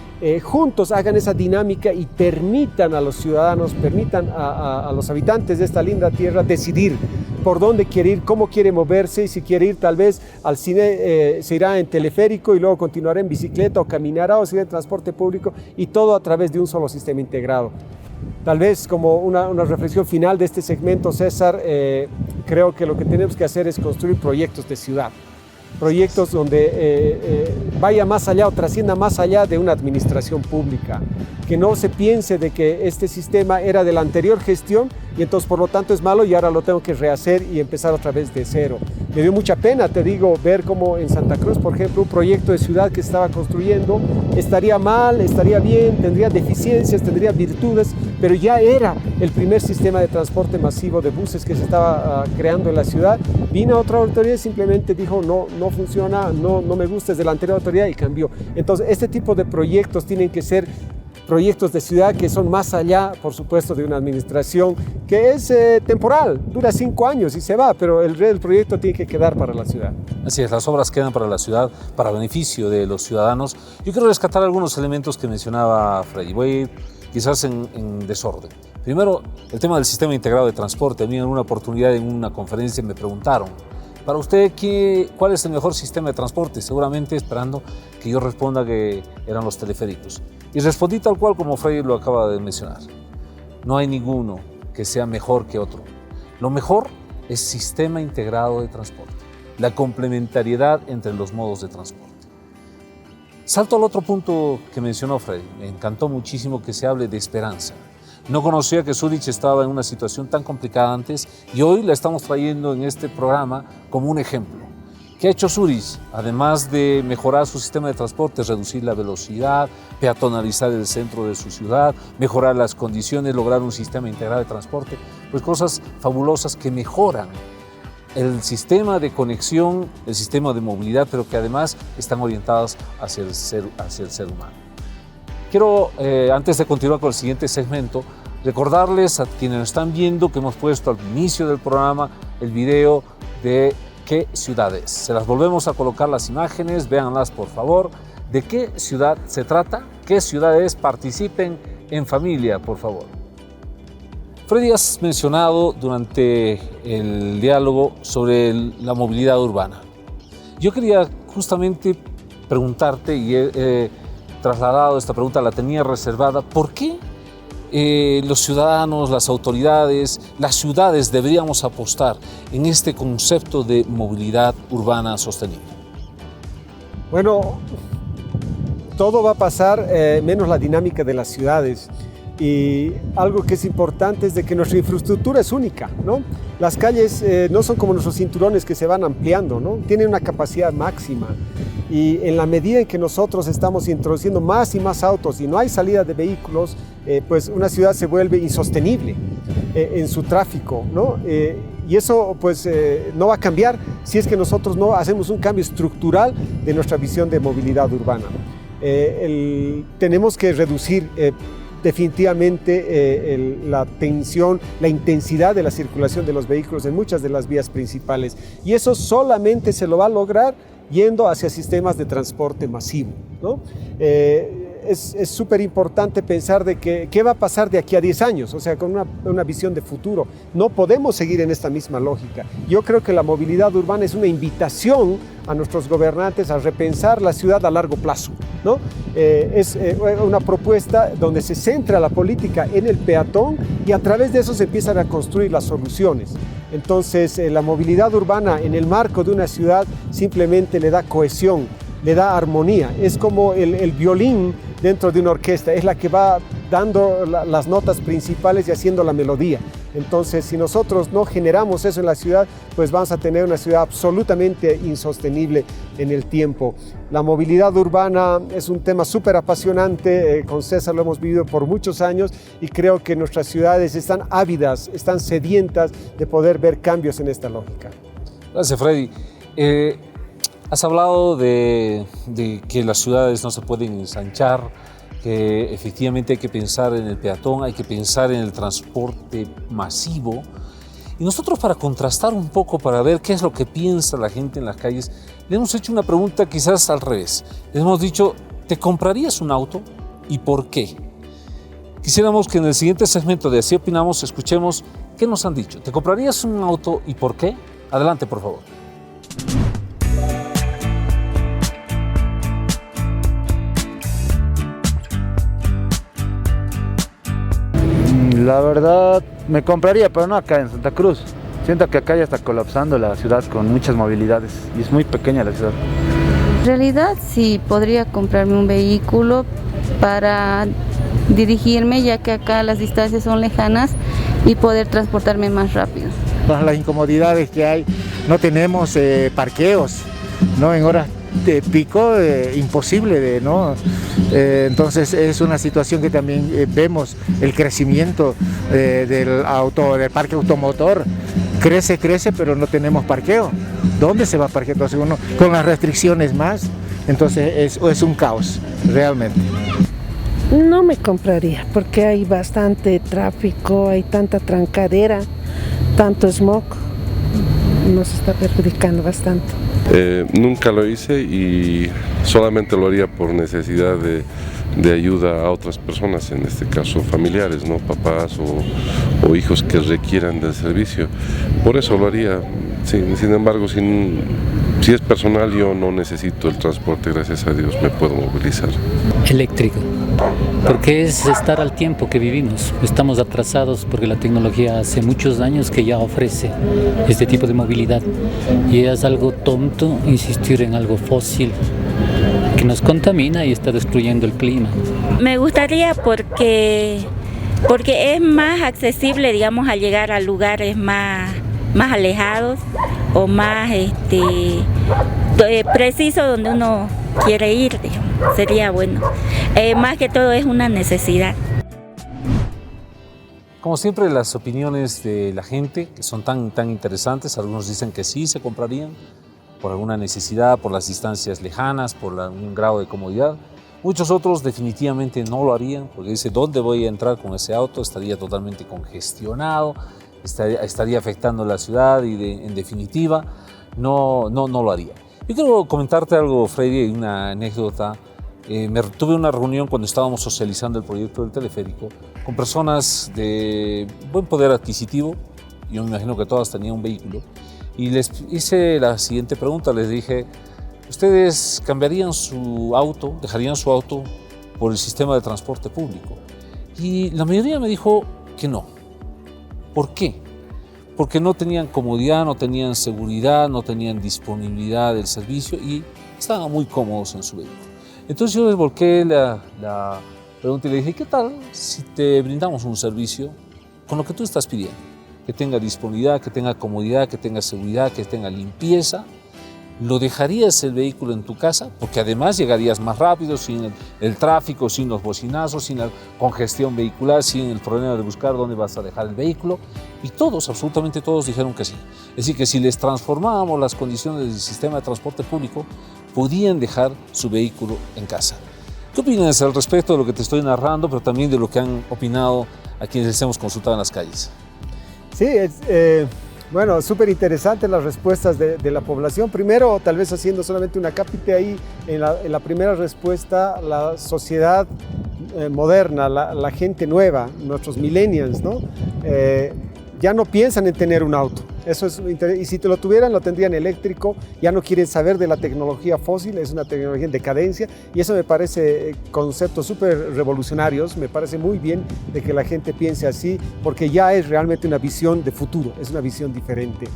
juntos hagan esa dinámica y permitan a los ciudadanos, permitan a los habitantes de esta linda tierra decidir por dónde quiere ir, cómo quiere moverse, y si quiere ir tal vez al cine, se irá en teleférico y luego continuará en bicicleta o caminará o se irá en transporte público, y todo a través de un solo sistema integrado. Tal vez como una reflexión final de este segmento, César, creo que lo que tenemos que hacer es construir proyectos de ciudad. Proyectos donde vaya más allá o trascienda más allá de una administración pública, que no se piense de que este sistema era de la anterior gestión y entonces por lo tanto es malo y ahora lo tengo que rehacer y empezar otra vez de cero. Me dio mucha pena, te digo, ver cómo en Santa Cruz, por ejemplo, un proyecto de ciudad que estaba construyendo estaría mal, estaría bien, tendría deficiencias, tendría virtudes, pero ya era el primer sistema de transporte masivo de buses que se estaba creando en la ciudad. Vino otra autoridad y simplemente dijo no funciona, no me gusta, es de la anterior autoridad, y cambió. Entonces este tipo de proyectos tienen que ser proyectos de ciudad que son más allá, por supuesto, de una administración que es temporal, dura 5 años y se va, pero el proyecto tiene que quedar para la ciudad. Así es, las obras quedan para la ciudad, para beneficio de los ciudadanos. Yo quiero rescatar algunos elementos que mencionaba Freddy. Voy a ir quizás en desorden. Primero, el tema del sistema integrado de transporte. A mí en una oportunidad en una conferencia me preguntaron, para usted, ¿cuál es el mejor sistema de transporte? Seguramente esperando que yo responda que eran los teleféricos. Y respondí tal cual como Freddy lo acaba de mencionar. No hay ninguno que sea mejor que otro. Lo mejor es sistema integrado de transporte, la complementariedad entre los modos de transporte. Salto al otro punto que mencionó Freddy. Me encantó muchísimo que se hable de esperanza. No conocía que Zurich estaba en una situación tan complicada antes y hoy la estamos trayendo en este programa como un ejemplo. ¿Qué ha hecho Zurich? Además de mejorar su sistema de transporte, reducir la velocidad, peatonalizar el centro de su ciudad, mejorar las condiciones, lograr un sistema integrado de transporte, pues cosas fabulosas que mejoran el sistema de conexión, el sistema de movilidad, pero que además están orientadas hacia el ser humano. Quiero, antes de continuar con el siguiente segmento, recordarles a quienes nos están viendo que hemos puesto al inicio del programa el video de qué ciudad es. Se las volvemos a colocar las imágenes, véanlas por favor. ¿De qué ciudad se trata? ¿Qué ciudad es? Participen en familia, por favor. Freddy, has mencionado durante el diálogo sobre la movilidad urbana. Yo quería justamente preguntarte, y he trasladado esta pregunta, la tenía reservada, ¿por qué los ciudadanos, las autoridades, las ciudades deberíamos apostar en este concepto de movilidad urbana sostenible? Bueno, todo va a pasar menos la dinámica de las ciudades. Y algo que es importante es de que nuestra infraestructura es única, ¿no? Las calles no son como nuestros cinturones que se van ampliando, ¿no? Tienen una capacidad máxima. Y en la medida en que nosotros estamos introduciendo más y más autos y no hay salida de vehículos, pues una ciudad se vuelve insostenible en su tráfico, ¿no? Y eso pues no va a cambiar si es que nosotros no hacemos un cambio estructural de nuestra visión de movilidad urbana. Tenemos que reducir definitivamente la tensión, la intensidad de la circulación de los vehículos en muchas de las vías principales. Y eso solamente se lo va a lograr yendo hacia sistemas de transporte masivo, ¿no? Es súper importante pensar de que qué va a pasar de aquí a 10 años, o sea, con una visión de futuro. No podemos seguir en esta misma lógica. Yo creo que la movilidad urbana es una invitación a nuestros gobernantes a repensar la ciudad a largo plazo, ¿no? Es una propuesta donde se centra la política en el peatón y a través de eso se empiezan a construir las soluciones. Entonces, la movilidad urbana en el marco de una ciudad simplemente le da cohesión, le da armonía. Es como el violín dentro de una orquesta, es la que va dando las notas principales y haciendo la melodía. Entonces, si nosotros no generamos eso en la ciudad, pues vamos a tener una ciudad absolutamente insostenible en el tiempo. La movilidad urbana es un tema súper apasionante, con César lo hemos vivido por muchos años y creo que nuestras ciudades están ávidas, están sedientas de poder ver cambios en esta lógica. Gracias, Freddy. Has hablado de que las ciudades no se pueden ensanchar, que efectivamente hay que pensar en el peatón, hay que pensar en el transporte masivo. Y nosotros, para contrastar un poco, para ver qué es lo que piensa la gente en las calles, le hemos hecho una pregunta quizás al revés. Les hemos dicho, ¿te comprarías un auto y por qué? Quisiéramos que en el siguiente segmento de Así Opinamos escuchemos qué nos han dicho. ¿Te comprarías un auto y por qué? Adelante, por favor. La verdad, me compraría, pero no acá en Santa Cruz. Siento que acá ya está colapsando la ciudad con muchas movilidades y es muy pequeña la ciudad. En realidad sí podría comprarme un vehículo para dirigirme, ya que acá las distancias son lejanas, y poder transportarme más rápido. Las incomodidades que hay, no tenemos parqueos, ¿no? En horas de pico, imposible, ¿no? Entonces es una situación que también vemos el crecimiento del parque automotor. Crece, pero no tenemos parqueo. ¿Dónde se va a parquear? Entonces uno, con las restricciones más, entonces es un caos, realmente. No me compraría porque hay bastante tráfico, hay tanta trancadera, tanto smog, nos está perjudicando bastante. Nunca lo hice y solamente lo haría por necesidad de ayuda a otras personas, en este caso familiares, ¿no? Papás o hijos que requieran del servicio. Por eso lo haría. Sin embargo, si es personal, yo no necesito el transporte, gracias a Dios me puedo movilizar. Eléctrico, porque es estar al tiempo que vivimos. Estamos atrasados porque la tecnología hace muchos años que ya ofrece este tipo de movilidad y es algo tonto insistir en algo fósil que nos contamina y está destruyendo el clima. Me gustaría porque es más accesible, digamos, al llegar a lugares más alejados o más preciso donde uno quiere ir, digamos. Sería bueno. Más que todo es una necesidad. Como siempre, las opiniones de la gente, que son tan interesantes. Algunos dicen que sí se comprarían por alguna necesidad, por las distancias lejanas, por un grado de comodidad. Muchos otros definitivamente no lo harían, porque dice, ¿dónde voy a entrar con ese auto? Estaría totalmente congestionado, estaría afectando la ciudad y en definitiva no lo haría. Yo quiero comentarte algo, Freddy, una anécdota. Tuve una reunión cuando estábamos socializando el proyecto del teleférico con personas de buen poder adquisitivo. Yo me imagino que todas tenían un vehículo y les hice la siguiente pregunta. Les dije, ¿ustedes cambiarían su auto, dejarían su auto por el sistema de transporte público? Y la mayoría me dijo que no. ¿Por qué? Porque no tenían comodidad, no tenían seguridad, no tenían disponibilidad del servicio y estaban muy cómodos en su vehículo. Entonces yo les volqué la pregunta y le dije, ¿qué tal si te brindamos un servicio con lo que tú estás pidiendo? Que tenga disponibilidad, que tenga comodidad, que tenga seguridad, que tenga limpieza. ¿Lo dejarías el vehículo en tu casa? Porque además llegarías más rápido, sin el tráfico, sin los bocinazos, sin la congestión vehicular, sin el problema de buscar dónde vas a dejar el vehículo. Y todos, absolutamente todos, dijeron que sí. Es decir, que si les transformábamos las condiciones del sistema de transporte público, podían dejar su vehículo en casa. ¿Qué opinas al respecto de lo que te estoy narrando, pero también de lo que han opinado a quienes les hemos consultado en las calles? Sí, bueno, súper interesantes las respuestas de la población. Primero, tal vez haciendo solamente una cápite ahí, en la primera respuesta, la sociedad moderna, la gente nueva, nuestros millennials, ¿no? Ya no piensan en tener un auto. Eso es interesante. Y si lo tuvieran, lo tendrían eléctrico. Ya no quieren saber de la tecnología fósil, es una tecnología en decadencia. Y eso me parece conceptos súper revolucionarios. Me parece muy bien de que la gente piense así, porque ya es realmente una visión de futuro, es una visión diferente.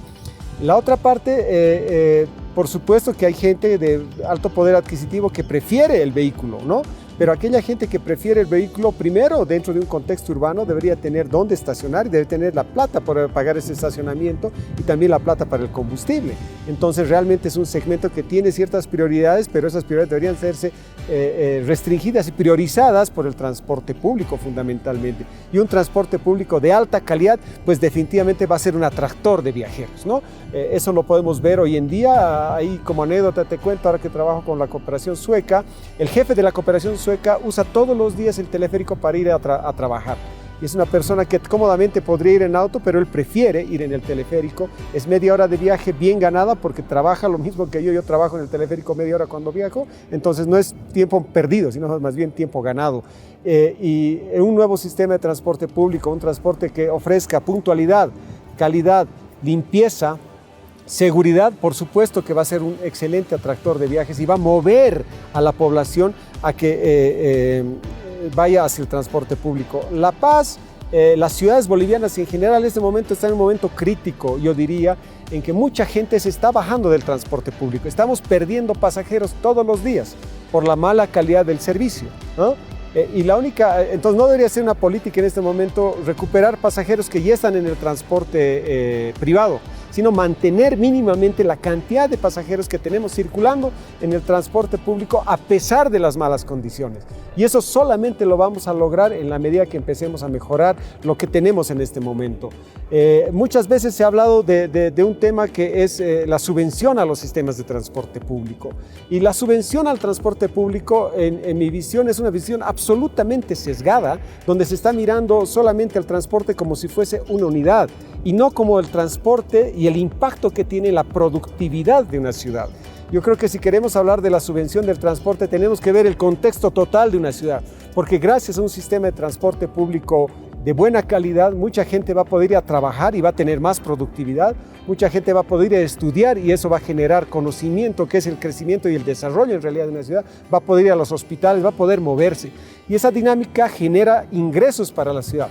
La otra parte, por supuesto que hay gente de alto poder adquisitivo que prefiere el vehículo, ¿no? Pero aquella gente que prefiere el vehículo, primero, dentro de un contexto urbano, debería tener dónde estacionar y debe tener la plata para pagar ese estacionamiento y también la plata para el combustible. Entonces, realmente es un segmento que tiene ciertas prioridades, pero esas prioridades deberían serse restringidas y priorizadas por el transporte público, fundamentalmente. Y un transporte público de alta calidad, pues definitivamente va a ser un atractor de viajeros, ¿no? Eso lo podemos ver hoy en día. Ahí, como anécdota, te cuento, ahora que trabajo con la cooperación sueca, el jefe de la cooperación sueca usa todos los días el teleférico para ir a trabajar. Y es una persona que cómodamente podría ir en auto, pero él prefiere ir en el teleférico. Es media hora de viaje bien ganada porque trabaja lo mismo que yo. Yo trabajo en el teleférico media hora cuando viajo, entonces no es tiempo perdido, sino más bien tiempo ganado. Y un nuevo sistema de transporte público, un transporte que ofrezca puntualidad, calidad, limpieza, seguridad, por supuesto que va a ser un excelente atractor de viajes y va a mover a la población a que vaya hacia el transporte público. La Paz, las ciudades bolivianas en general en este momento están en un momento crítico, yo diría, en que mucha gente se está bajando del transporte público. Estamos perdiendo pasajeros todos los días por la mala calidad del servicio, ¿no? Y la única, entonces no debería ser una política en este momento recuperar pasajeros que ya están en el transporte privado, sino mantener mínimamente la cantidad de pasajeros que tenemos circulando en el transporte público a pesar de las malas condiciones. Y eso solamente lo vamos a lograr en la medida que empecemos a mejorar lo que tenemos en este momento. Muchas veces se ha hablado de un tema que es la subvención a los sistemas de transporte público. Y la subvención al transporte público, en mi visión, es una visión absolutamente sesgada, donde se está mirando solamente al transporte como si fuese una unidad y no como el transporte y el impacto que tiene la productividad de una ciudad. Yo creo que si queremos hablar de la subvención del transporte tenemos que ver el contexto total de una ciudad, porque gracias a un sistema de transporte público de buena calidad, mucha gente va a poder ir a trabajar y va a tener más productividad, mucha gente va a poder ir a estudiar y eso va a generar conocimiento, que es el crecimiento y el desarrollo en realidad de una ciudad, va a poder ir a los hospitales, va a poder moverse y esa dinámica genera ingresos para la ciudad.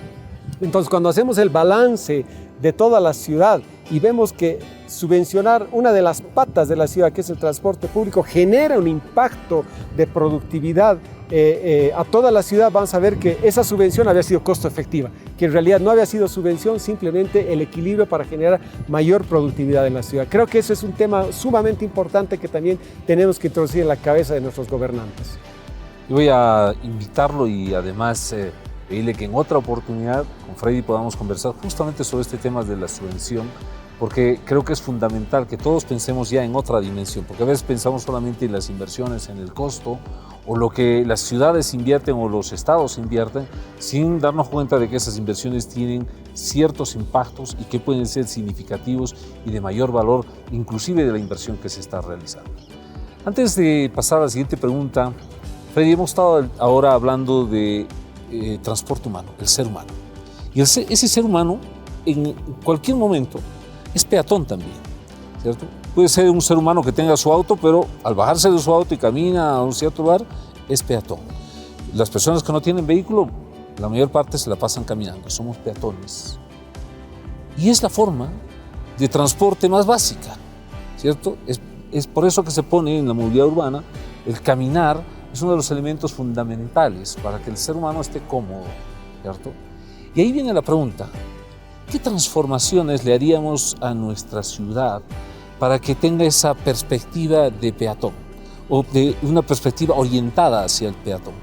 Entonces, cuando hacemos el balance de toda la ciudad y vemos que subvencionar una de las patas de la ciudad, que es el transporte público, genera un impacto de productividad a toda la ciudad, vamos a ver que esa subvención había sido costo efectiva, que en realidad no había sido subvención, simplemente el equilibrio para generar mayor productividad en la ciudad. Creo que eso es un tema sumamente importante que también tenemos que introducir en la cabeza de nuestros gobernantes. Yo voy a invitarlo y además pedirle que en otra oportunidad con Freddy podamos conversar justamente sobre este tema de la subvención, porque creo que es fundamental que todos pensemos ya en otra dimensión, porque a veces pensamos solamente en las inversiones, en el costo, o lo que las ciudades invierten o los estados invierten, sin darnos cuenta de que esas inversiones tienen ciertos impactos y que pueden ser significativos y de mayor valor, inclusive de la inversión que se está realizando. Antes de pasar a la siguiente pregunta, Freddy, hemos estado ahora hablando de transporte humano, el ser humano. Y ese ser humano, en cualquier momento, es peatón también, ¿cierto? Puede ser un ser humano que tenga su auto, pero al bajarse de su auto y camina a un cierto lugar, es peatón. Las personas que no tienen vehículo, la mayor parte se la pasan caminando, somos peatones. Y es la forma de transporte más básica, ¿cierto? Es por eso que se pone en la movilidad urbana el caminar. Es uno de los elementos fundamentales para que el ser humano esté cómodo, ¿cierto? Y ahí viene la pregunta, ¿qué transformaciones le haríamos a nuestra ciudad para que tenga esa perspectiva de peatón o de una perspectiva orientada hacia el peatón?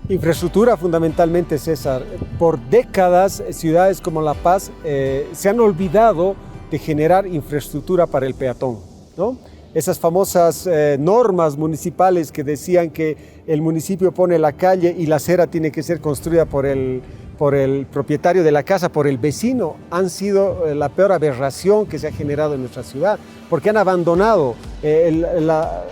Infraestructura fundamentalmente, César. Por décadas, ciudades como La Paz se han olvidado de generar infraestructura para el peatón, ¿no? Esas famosas normas municipales que decían que el municipio pone la calle y la acera tiene que ser construida por el propietario de la casa, por el vecino, han sido la peor aberración que se ha generado en nuestra ciudad, porque han abandonado, la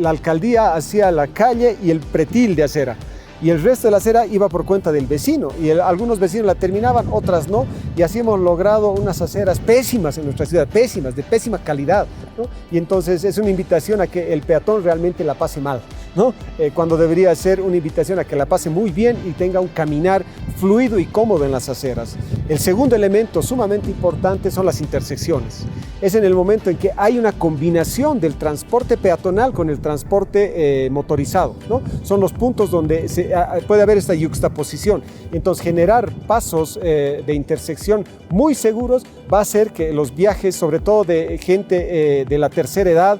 alcaldía hacía la calle y el pretil de acera, y el resto de la acera iba por cuenta del vecino, y algunos vecinos la terminaban, otras no, y así hemos logrado unas aceras pésimas en nuestra ciudad, pésimas, de pésima calidad, ¿no? Y entonces es una invitación a que el peatón realmente la pase mal, ¿no? Cuando debería ser una invitación a que la pase muy bien y tenga un caminar fluido y cómodo en las aceras. El segundo elemento sumamente importante son las intersecciones. Es en el momento en que hay una combinación del transporte peatonal con el transporte motorizado, ¿no? Son los puntos donde puede haber esta yuxtaposición. Entonces, generar pasos de intersección muy seguros va a hacer que los viajes, sobre todo de gente de la tercera edad,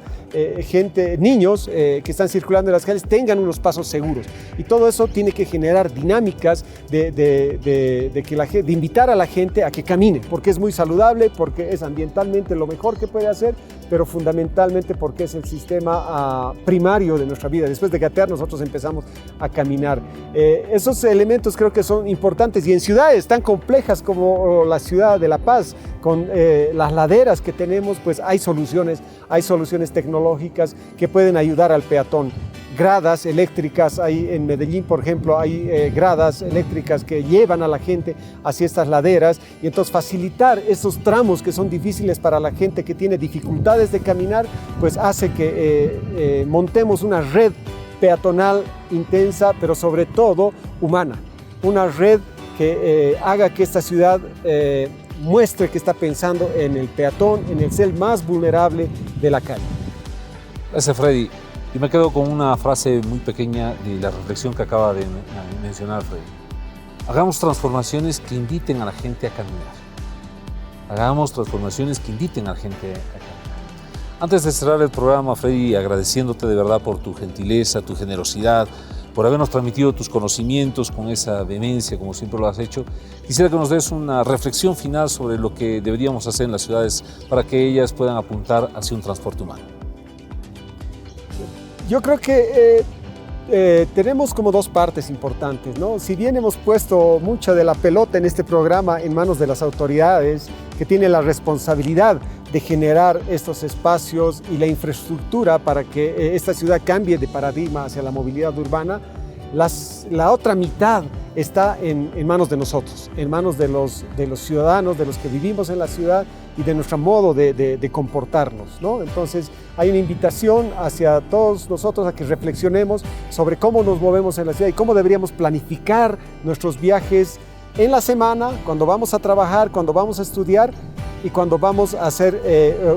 niños que están circulando en las calles, tengan unos pasos seguros. Y todo eso tiene que generar dinámicas de invitar a la gente a que camine, porque es muy saludable, porque es ambientalmente lo mejor que puede hacer, pero fundamentalmente porque es el sistema primario de nuestra vida. Después de gatear, nosotros empezamos a caminar. Esos elementos creo que son importantes, y en ciudades tan complejas como la ciudad de La Paz, con las laderas que tenemos, pues hay soluciones tecnológicas que pueden ayudar al peatón. Gradas eléctricas, hay en Medellín, por ejemplo, hay gradas eléctricas que llevan a la gente hacia estas laderas, y entonces facilitar esos tramos que son difíciles para la gente que tiene dificultades de caminar, pues hace que montemos una red peatonal intensa, pero sobre todo humana, una red que haga que esta ciudad muestre que está pensando en el peatón, en el ser más vulnerable de la calle. Gracias, Freddy. Y me quedo con una frase muy pequeña de la reflexión que acaba de mencionar Freddy. Hagamos transformaciones que inviten a la gente a caminar. Hagamos transformaciones que inviten a la gente a caminar. Antes de cerrar el programa, Freddy, agradeciéndote de verdad por tu gentileza, tu generosidad, por habernos transmitido tus conocimientos con esa vehemencia, como siempre lo has hecho, quisiera que nos des una reflexión final sobre lo que deberíamos hacer en las ciudades para que ellas puedan apuntar hacia un transporte humano. Yo creo que tenemos como dos partes importantes, ¿no? Si bien hemos puesto mucha de la pelota en este programa en manos de las autoridades, que tienen la responsabilidad de generar estos espacios y la infraestructura para que esta ciudad cambie de paradigma hacia la movilidad urbana, la otra mitad está en manos de nosotros, en manos de los ciudadanos, de los que vivimos en la ciudad y de nuestro modo de comportarnos, ¿no? Entonces hay una invitación hacia todos nosotros a que reflexionemos sobre cómo nos movemos en la ciudad y cómo deberíamos planificar nuestros viajes en la semana, cuando vamos a trabajar, cuando vamos a estudiar y cuando vamos a hacer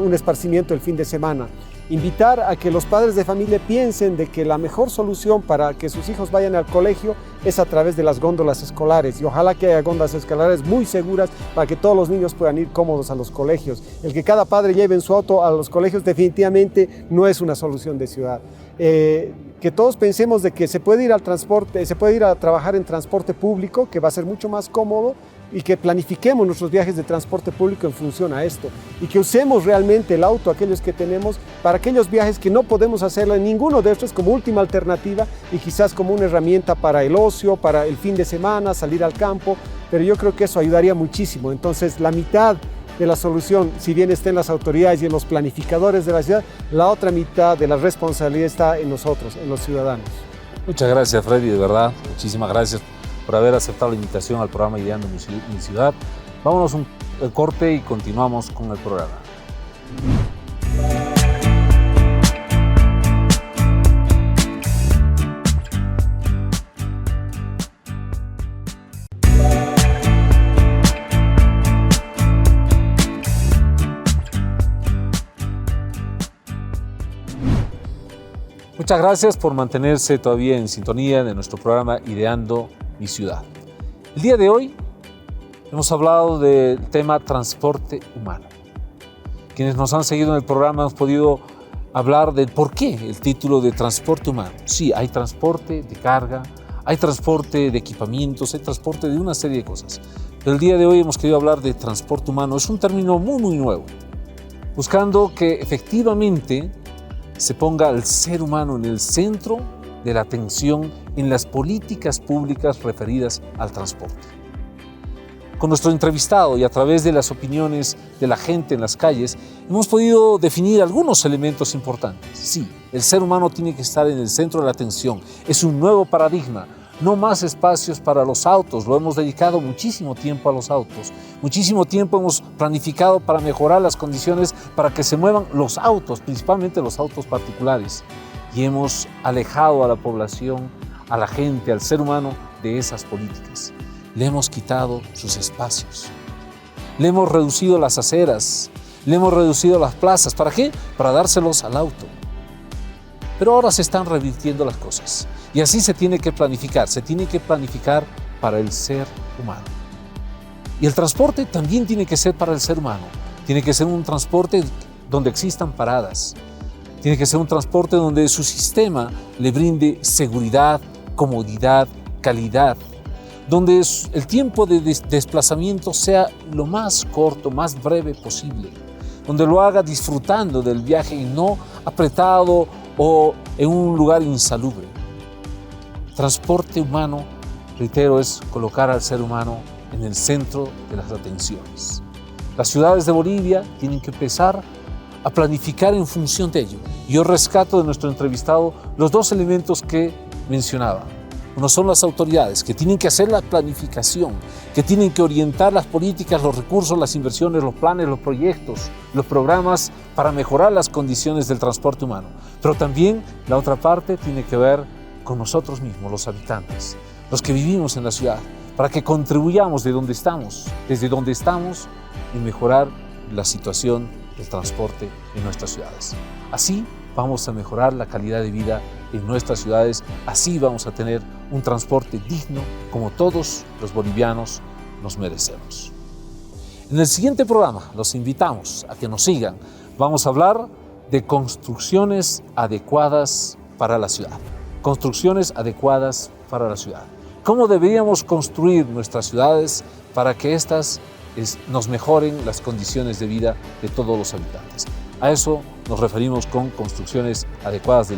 un esparcimiento el fin de semana. Invitar a que los padres de familia piensen de que la mejor solución para que sus hijos vayan al colegio es a través de las góndolas escolares, y ojalá que haya góndolas escolares muy seguras para que todos los niños puedan ir cómodos a los colegios. El que cada padre lleve en su auto a los colegios definitivamente no es una solución de ciudad. Que todos pensemos de que se puede ir al transporte, se puede ir a trabajar en transporte público, que va a ser mucho más cómodo, y que planifiquemos nuestros viajes de transporte público en función a esto, y que usemos realmente el auto, aquellos que tenemos, para aquellos viajes que no podemos hacerlo en ninguno de estos, como última alternativa y quizás como una herramienta para el ocio, para el fin de semana, salir al campo, pero yo creo que eso ayudaría muchísimo. Entonces, la mitad de la solución, si bien está en las autoridades y en los planificadores de la ciudad, la otra mitad de la responsabilidad está en nosotros, en los ciudadanos. Muchas gracias, Freddy, de verdad, muchísimas gracias por haber aceptado la invitación al programa Ideando mi Ciudad. Vámonos un corte y continuamos con el programa. Muchas gracias por mantenerse todavía en sintonía de nuestro programa Ideando mi Ciudad. El día de hoy hemos hablado del tema transporte humano. Quienes nos han seguido en el programa hemos podido hablar del por qué el título de transporte humano. Sí, hay transporte de carga, hay transporte de equipamientos, hay transporte de una serie de cosas. Pero el día de hoy hemos querido hablar de transporte humano. Es un término muy nuevo, buscando que efectivamente se ponga al ser humano en el centro de la atención en las políticas públicas referidas al transporte. Con nuestro entrevistado y a través de las opiniones de la gente en las calles, hemos podido definir algunos elementos importantes. Sí, el ser humano tiene que estar en el centro de la atención. Es un nuevo paradigma. No más espacios para los autos. Lo hemos dedicado muchísimo tiempo a los autos. Muchísimo tiempo hemos planificado para mejorar las condiciones para que se muevan los autos, principalmente los autos particulares. Y hemos alejado a la población, a la gente, al ser humano de esas políticas. le hemos quitado sus espacios. Le hemos reducido las aceras, le hemos reducido las plazas. ¿Para qué? Para dárselos al auto. Pero ahora se están revirtiendo las cosas. Y así se tiene que planificar para el ser humano. Y el transporte también tiene que ser para el ser humano. Tiene que ser un transporte donde existan paradas. Tiene que ser un transporte donde su sistema le brinde seguridad, comodidad, calidad. Donde el tiempo de desplazamiento sea lo más corto, más breve posible. Donde lo haga disfrutando del viaje y no apretado o en un lugar insalubre. Transporte humano, reitero, es colocar al ser humano en el centro de las atenciones. Las ciudades de Bolivia tienen que empezar a planificar en función de ello. Yo rescato de nuestro entrevistado los dos elementos que mencionaba. Uno son las autoridades, que tienen que hacer la planificación, que tienen que orientar las políticas, los recursos, las inversiones, los planes, los proyectos, los programas para mejorar las condiciones del transporte humano. Pero también la otra parte tiene que ver con nosotros mismos, los habitantes, los que vivimos en la ciudad, para que contribuyamos desde donde estamos, en mejorar la situación del transporte en nuestras ciudades. Así vamos a mejorar la calidad de vida en nuestras ciudades, así vamos a tener un transporte digno como todos los bolivianos nos merecemos. En el siguiente programa los invitamos a que nos sigan. Vamos a hablar de construcciones adecuadas para la ciudad. Construcciones adecuadas para la ciudad. ¿Cómo deberíamos construir nuestras ciudades para que éstas nos mejoren las condiciones de vida de todos los habitantes? A eso nos referimos con construcciones adecuadas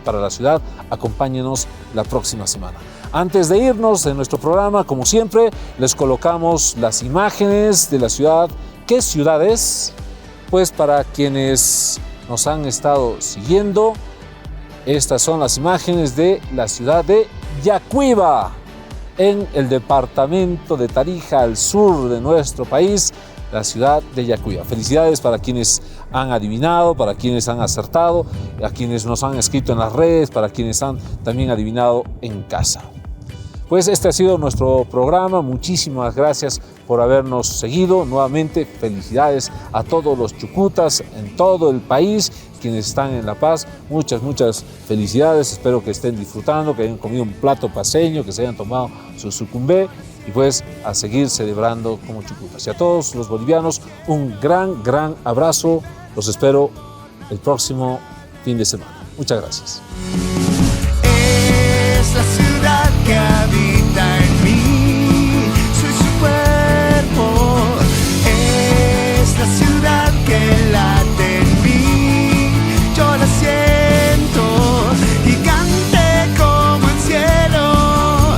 para la ciudad. Acompáñenos la próxima semana. Antes de irnos de nuestro programa, como siempre, les colocamos las imágenes de la ciudad. ¿Qué ciudad es? Pues para quienes nos han estado siguiendo, estas son las imágenes de la ciudad de Yacuiba, en el departamento de Tarija, al sur de nuestro país, la ciudad de Yacuiba. Felicidades para quienes han adivinado, para quienes han acertado, a quienes nos han escrito en las redes, para quienes han también adivinado en casa. Pues este ha sido nuestro programa. Muchísimas gracias por habernos seguido. Nuevamente, felicidades a todos los chucutas en todo el país, quienes están en La Paz. Muchas felicidades. Espero que estén disfrutando, que hayan comido un plato paceño, que se hayan tomado su sucumbé y pues a seguir celebrando como chucutas. Y a todos los bolivianos, un gran abrazo. Los espero el próximo fin de semana. Muchas gracias. Es la ciudad que habita en mí, soy su cuerpo. Es la ciudad que late en mí, yo la siento, gigante como el cielo,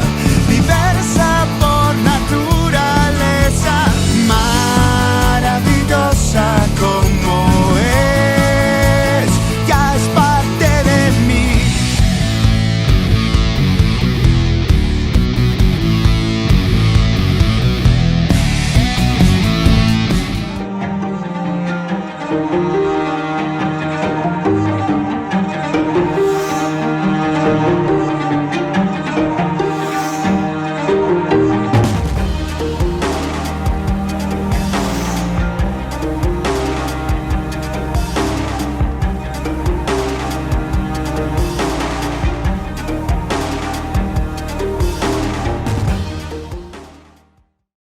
diversa por naturaleza, maravillosa como es, ya es parte de mí.